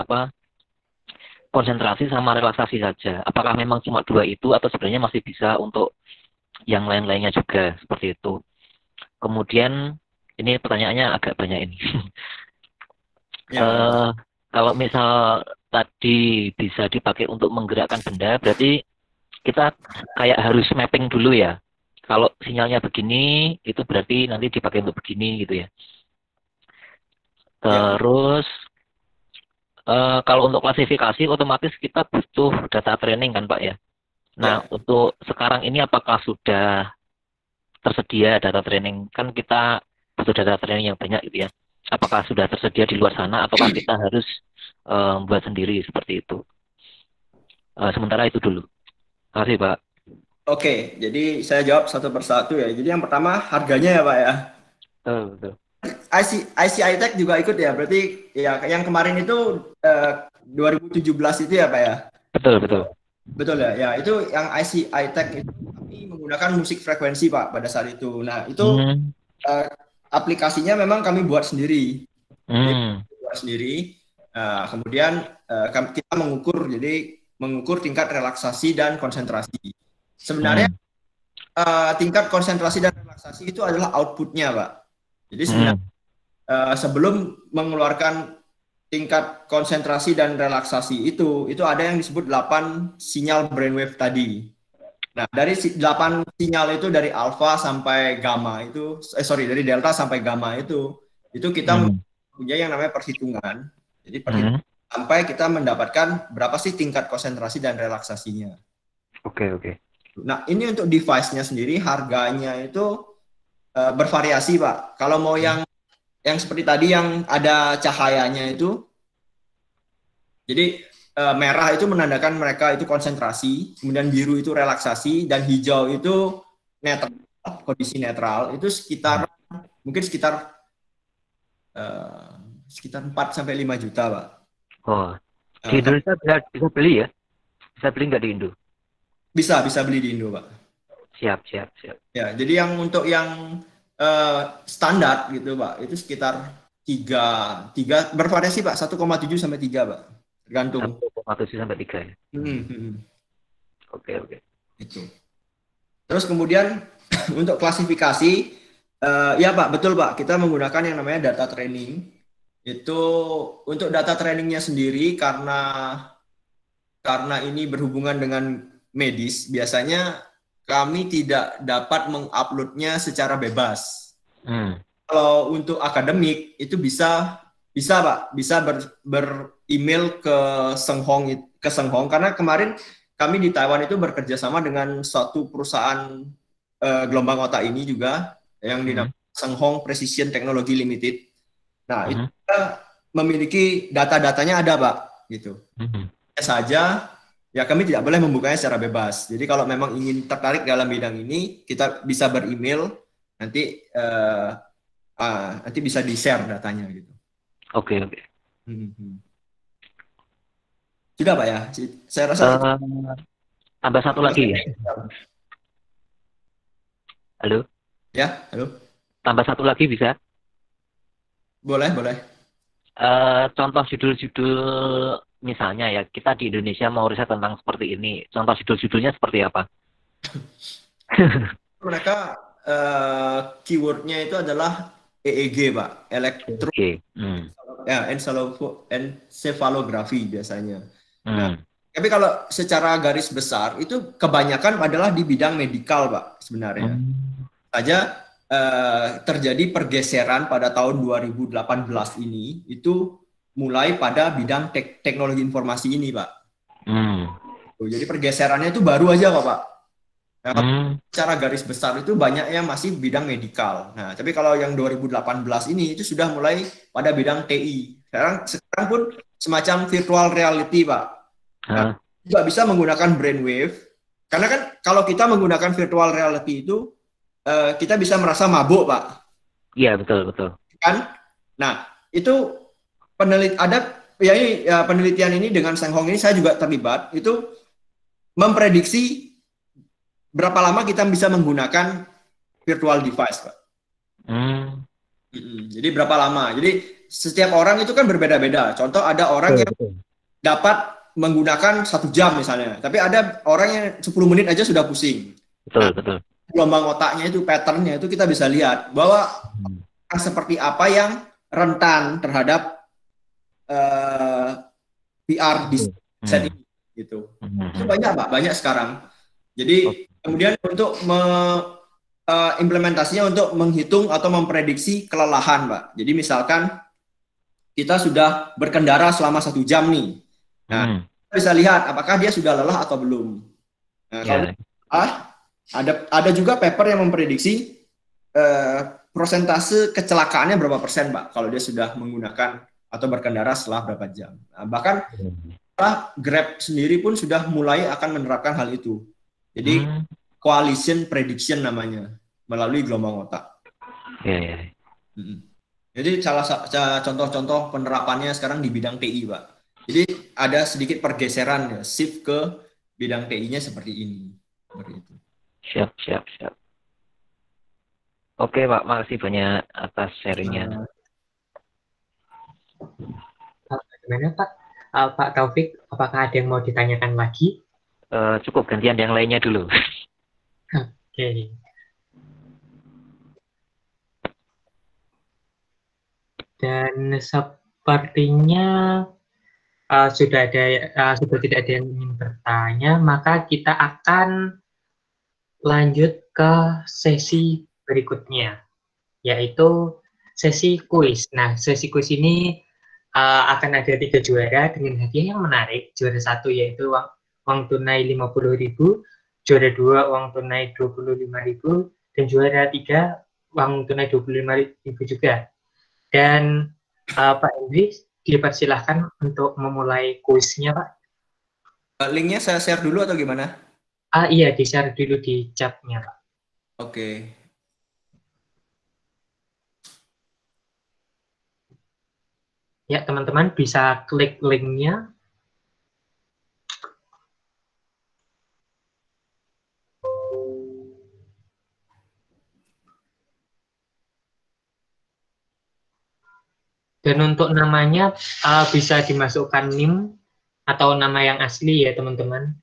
konsentrasi sama relaksasi saja. Apakah memang cuma 2 itu atau sebenarnya masih bisa untuk yang lain-lainnya juga seperti itu? Kemudian ini pertanyaannya agak banyak ini. Kalau misal tadi bisa dipakai untuk menggerakkan benda, berarti kita kayak harus mapping dulu ya. Kalau sinyalnya begini, itu berarti nanti dipakai untuk begini gitu ya. Terus kalau untuk klasifikasi otomatis kita butuh data training kan Pak ya. Nah untuk sekarang ini apakah sudah tersedia data training? Kan kita butuh data training yang banyak gitu ya. Apakah sudah tersedia di luar sana ataukah kita harus buat sendiri seperti itu? Sementara itu dulu. Terima kasih Pak. Oke, jadi saya jawab satu persatu ya. Jadi yang pertama harganya ya Pak ya. Betul. ICI Tech juga ikut ya. Berarti ya yang kemarin itu 2017 itu ya Pak ya. Betul ya. Ya itu yang ICI Tech itu kami menggunakan musik frekuensi Pak pada saat itu. Nah itu aplikasinya memang kami buat sendiri. Kemudian kita mengukur tingkat relaksasi dan konsentrasi. Sebenarnya tingkat konsentrasi dan relaksasi itu adalah outputnya, Pak. Jadi sebenarnya sebelum mengeluarkan tingkat konsentrasi dan relaksasi itu ada yang disebut 8 sinyal brainwave tadi. Nah, dari 8 sinyal itu dari alfa sampai gamma itu, dari delta sampai gamma itu kita punya yang namanya perhitungan. Jadi perhitungan sampai kita mendapatkan berapa sih tingkat konsentrasi dan relaksasinya. Oke. Nah, ini untuk device-nya sendiri harganya itu bervariasi, Pak. Kalau mau yang seperti tadi yang ada cahayanya itu, jadi merah itu menandakan mereka itu konsentrasi, kemudian biru itu relaksasi, dan hijau itu netral, kondisi netral. Itu mungkin sekitar 4 sampai 5 juta, Pak. Oh, di Indonesia bisa beli ya? Bisa beli nggak di Indo? Bisa beli di Indo, Pak. Siap. Ya, jadi yang untuk yang standar gitu, Pak, itu sekitar 3 bervariasi, Pak, 1,7 sampai 3, Pak. Tergantung. 1,7 sampai 3 ya. Oke. Itu. Terus kemudian untuk klasifikasi, ya Pak, betul Pak, kita menggunakan yang namanya data training. Itu untuk data trainingnya sendiri karena ini berhubungan dengan medis, biasanya kami tidak dapat menguploadnya secara bebas. Kalau untuk akademik itu bisa Pak, bisa ber-email ke Senghong, karena kemarin kami di Taiwan itu bekerja sama dengan suatu perusahaan gelombang otak ini juga yang dinamakan Senghong Precision Technology Limited. Nah, itu kita memiliki data-datanya ada, Pak, gitu. Saja ya kami tidak boleh membukanya secara bebas. Jadi kalau memang ingin tertarik dalam bidang ini, kita bisa ber-email, nanti bisa di-share datanya gitu. Oke. Sudah Pak ya? Saya rasa tambah satu lagi ya. Halo? Ya, halo. Tambah satu lagi bisa? Boleh. Contoh judul-judul misalnya ya, kita di Indonesia mau riset tentang seperti ini. Contoh judul-judulnya seperti apa? Mereka keywordnya itu adalah EEG, Pak. Encephalografi biasanya. Nah, tapi kalau secara garis besar itu kebanyakan adalah di bidang medikal, Pak, sebenarnya. Saja terjadi pergeseran pada tahun 2018 ini itu mulai pada bidang teknologi informasi ini, Pak. Jadi pergeserannya itu baru aja kok, Pak. Nah, secara garis besar itu banyak yang masih bidang medikal. Nah, tapi kalau yang 2018 ini itu sudah mulai pada bidang TI. Sekarang pun semacam virtual reality, Pak. Nah, juga bisa menggunakan brainwave. Karena kan kalau kita menggunakan virtual reality itu kita bisa merasa mabuk, Pak. Iya, betul. Kan? Nah, itu penelitian ini dengan Senghong ini saya juga terlibat, itu memprediksi berapa lama kita bisa menggunakan virtual device, Pak. Jadi berapa lama? Jadi setiap orang itu kan berbeda-beda. Contoh ada orang yang dapat menggunakan 1 jam misalnya, tapi ada orang yang 10 menit aja sudah pusing. Betul. Gelombang otaknya itu, patternnya itu kita bisa lihat bahwa seperti apa yang rentan terhadap VR di set ini gitu. Itu banyak, Pak, banyak sekarang. Jadi kemudian untuk implementasinya untuk menghitung atau memprediksi kelelahan, Pak. Jadi misalkan kita sudah berkendara selama 1 jam nih. Nah, kita bisa lihat apakah dia sudah lelah atau belum. Nah, kalau ada juga paper yang memprediksi prosentase kecelakaannya berapa persen, Pak, kalau dia sudah menggunakan atau berkendara setelah berapa jam. Nah, bahkan Grab sendiri pun sudah mulai akan menerapkan hal itu. Jadi coalition prediction namanya, melalui gelombang otak. Jadi contoh-contoh penerapannya sekarang di bidang TI, Pak. Jadi ada sedikit pergeseran ya, shift ke bidang TI-nya seperti ini. Seperti itu. Siap. Oke, Pak, makasih banyak atas sharingnya. Gimana, Pak? Pak Taufik, apakah ada yang mau ditanyakan lagi? Cukup, gantian yang lainnya dulu. Oke. Dan sepertinya sudah tidak ada yang ingin bertanya, maka kita akan lanjut ke sesi berikutnya, yaitu sesi kuis. Nah, sesi kuis ini akan ada 3 juara dengan hadiah yang menarik. Juara 1 yaitu uang tunai 50.000, juara 2 uang tunai 25.000, dan juara 3 uang tunai 25.000 juga. Dan Pak Hendri dipersilahkan untuk memulai kuisnya, Pak. Linknya saya share dulu atau gimana? Iya, di-share dulu di chat-nya, Pak. Oke. Ya, teman-teman bisa klik linknya. Dan untuk namanya bisa dimasukkan NIM atau nama yang asli ya, teman-teman.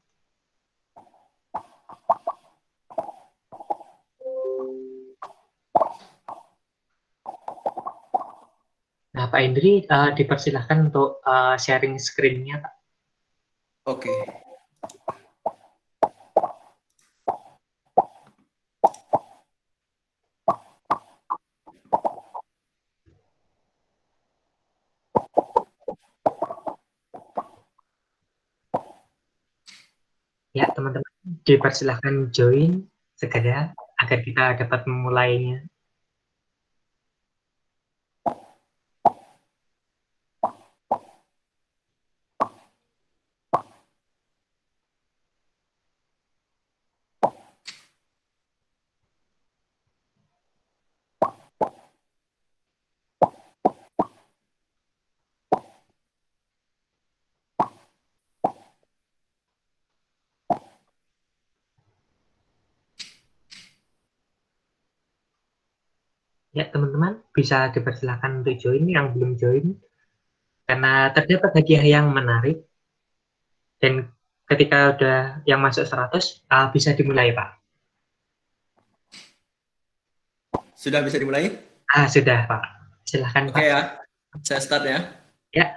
Nah, Pak Indri dipersilahkan untuk sharing screen-nya, Pak. Oke. Ya, teman-teman dipersilahkan join segera agar kita dapat memulainya. Ya, teman-teman bisa dipersilahkan untuk join yang belum join, karena terdapat hadiah yang menarik. Dan ketika udah yang masuk 100, bisa dimulai, Pak. Sudah bisa dimulai? Sudah, Pak. Silahkan, Oke Pak. ya. Saya start ya. Ya.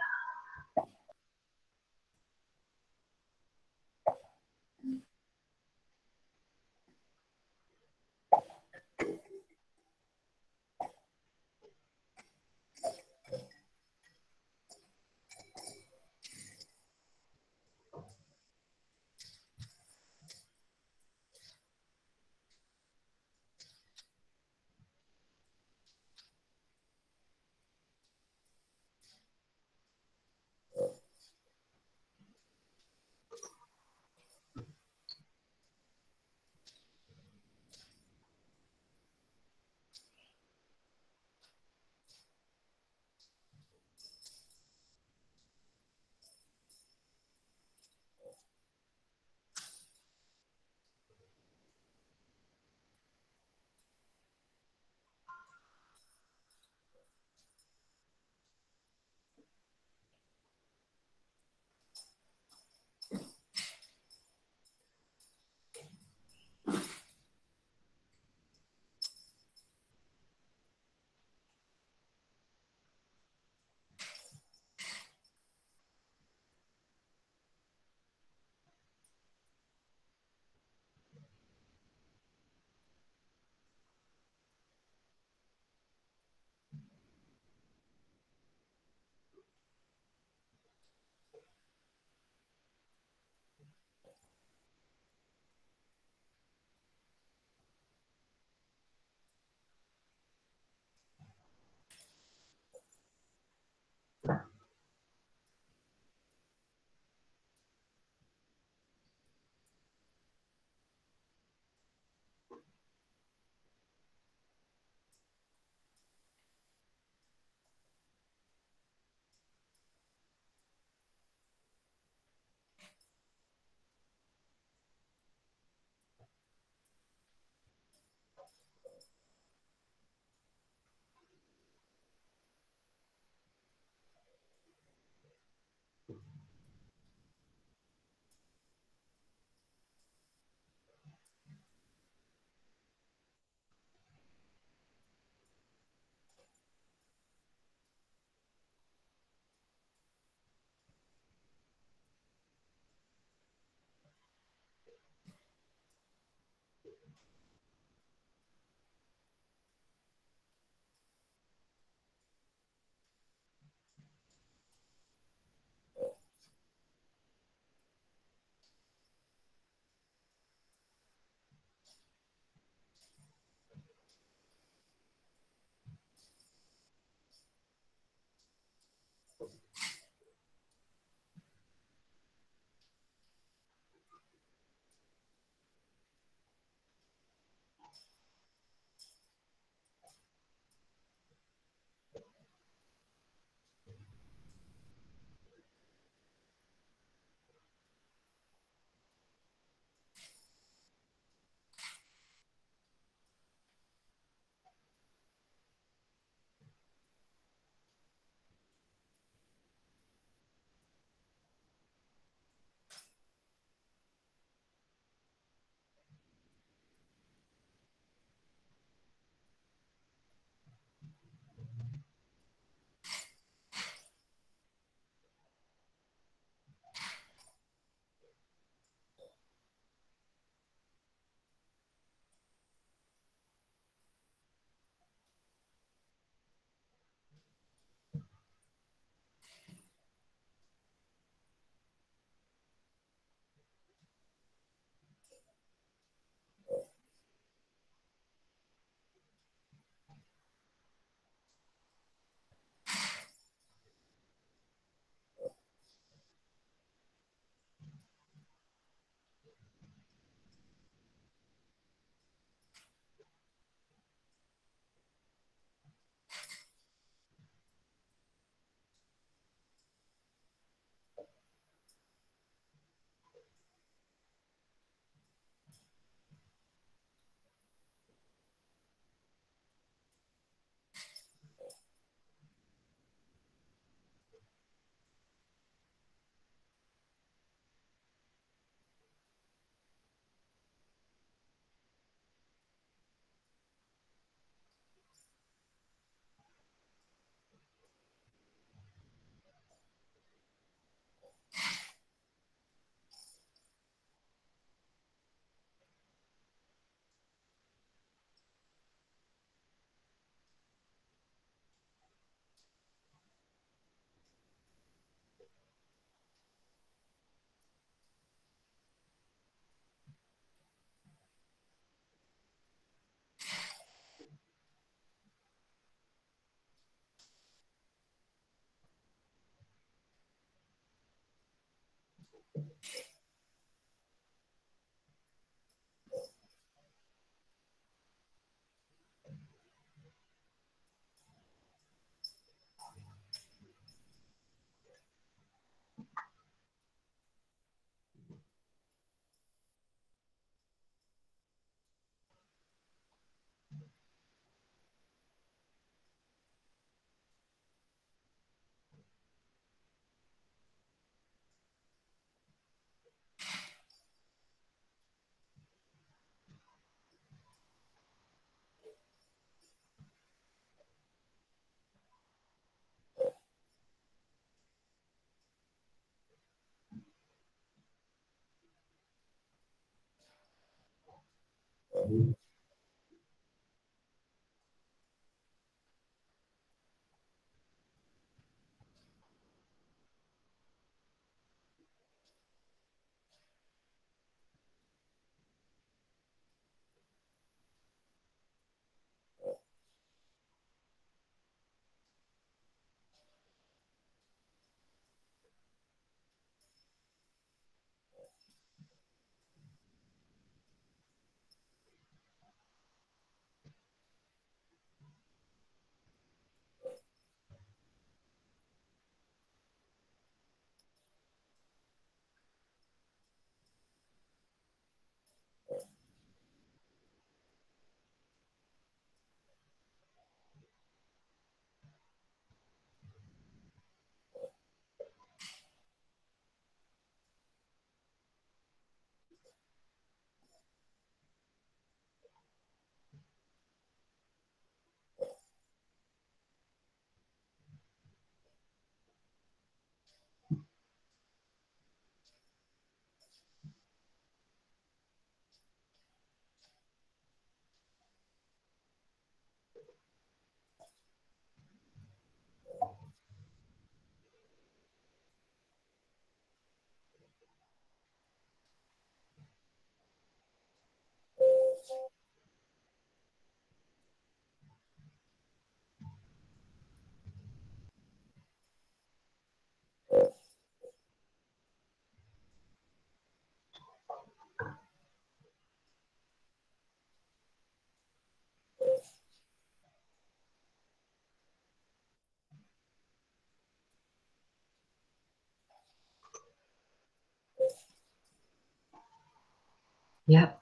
Ya,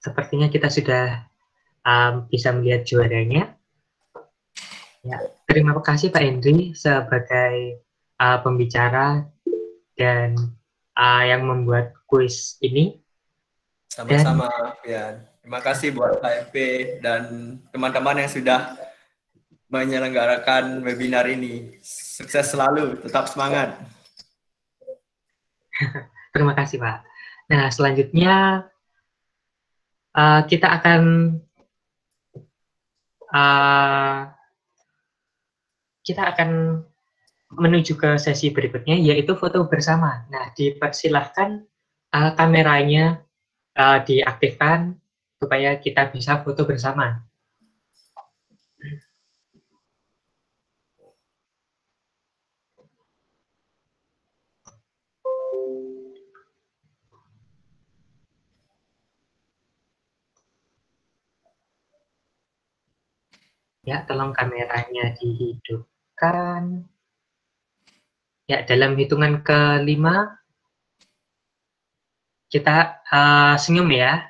sepertinya kita sudah bisa melihat juaranya. Ya, terima kasih Pak Hendri sebagai pembicara dan yang membuat kuis ini. Sama-sama, ya. Terima kasih buat HMP dan teman-teman yang sudah menyelenggarakan webinar ini. Sukses selalu, tetap semangat. Terima kasih Pak. Nah, selanjutnya kita akan menuju ke sesi berikutnya, yaitu foto bersama. Nah, dipersilahkan kameranya diaktifkan supaya kita bisa foto bersama. Ya, tolong kameranya dihidupkan. Ya, dalam hitungan ke-5, kita senyum ya.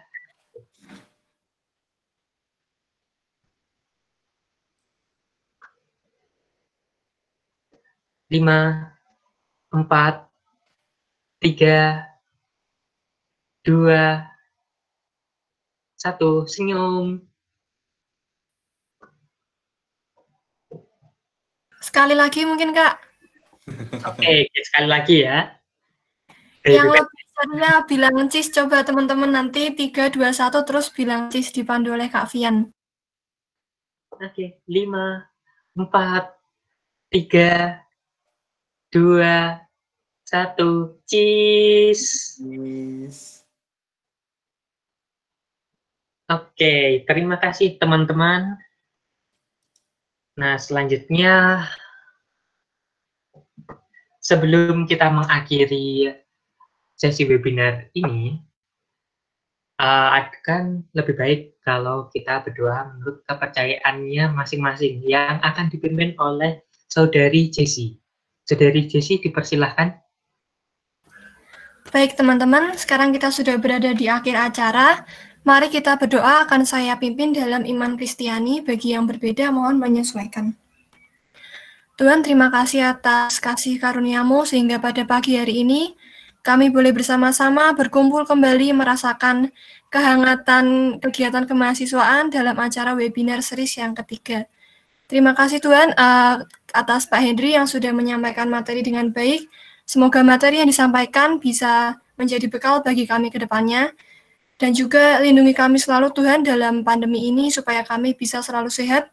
5, 4, 3, 2, 1, senyum. Sekali lagi mungkin, Kak. Oke, sekali lagi ya. Yang lebih serunya bilang cis, coba teman-teman nanti 3, 2, 1 terus bilang cis dipandu oleh Kak Fian. Oke, 5, 4, 3, 2, 1, cheese. Oke, terima kasih teman-teman. Nah, selanjutnya sebelum kita mengakhiri sesi webinar ini akan lebih baik kalau kita berdoa menurut kepercayaannya masing-masing yang akan dipimpin oleh Saudari Jessie. Saudari Jessie, dipersilahkan. Baik teman-teman, sekarang kita sudah berada di akhir acara. Mari kita berdoa, akan saya pimpin dalam iman Kristiani. Bagi yang berbeda, mohon menyesuaikan. Tuhan, terima kasih atas kasih karunia-Mu sehingga pada pagi hari ini kami boleh bersama-sama berkumpul kembali merasakan kehangatan kegiatan kemahasiswaan dalam acara webinar series yang ketiga. Terima kasih Tuhan atas Pak Hendri yang sudah menyampaikan materi dengan baik. Semoga materi yang disampaikan bisa menjadi bekal bagi kami ke depannya. Dan juga lindungi kami selalu Tuhan dalam pandemi ini supaya kami bisa selalu sehat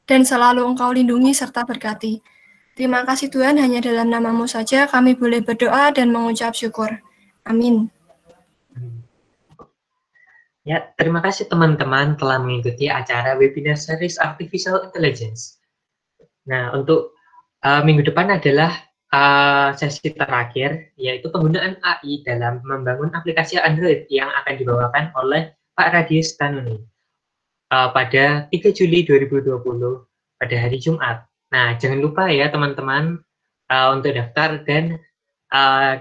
dan selalu Engkau lindungi serta berkati. Terima kasih Tuhan, hanya dalam nama-Mu saja kami boleh berdoa dan mengucap syukur. Amin. Ya, terima kasih teman-teman telah mengikuti acara webinar series Artificial Intelligence. Nah, untuk minggu depan adalah sesi terakhir, yaitu penggunaan AI dalam membangun aplikasi Android yang akan dibawakan oleh Pak Radius Tanuni pada 3 Juli 2020 pada hari Jumat. Nah, jangan lupa ya teman-teman untuk daftar dan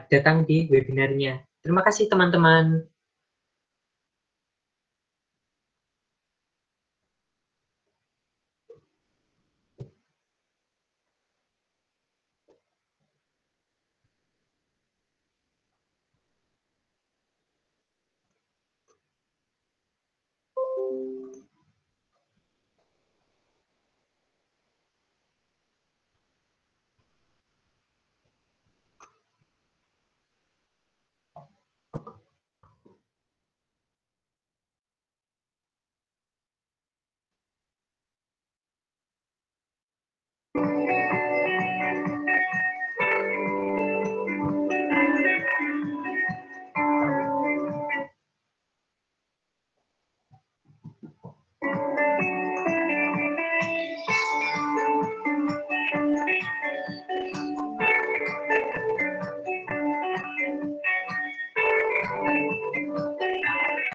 datang di webinarnya. Terima kasih teman-teman.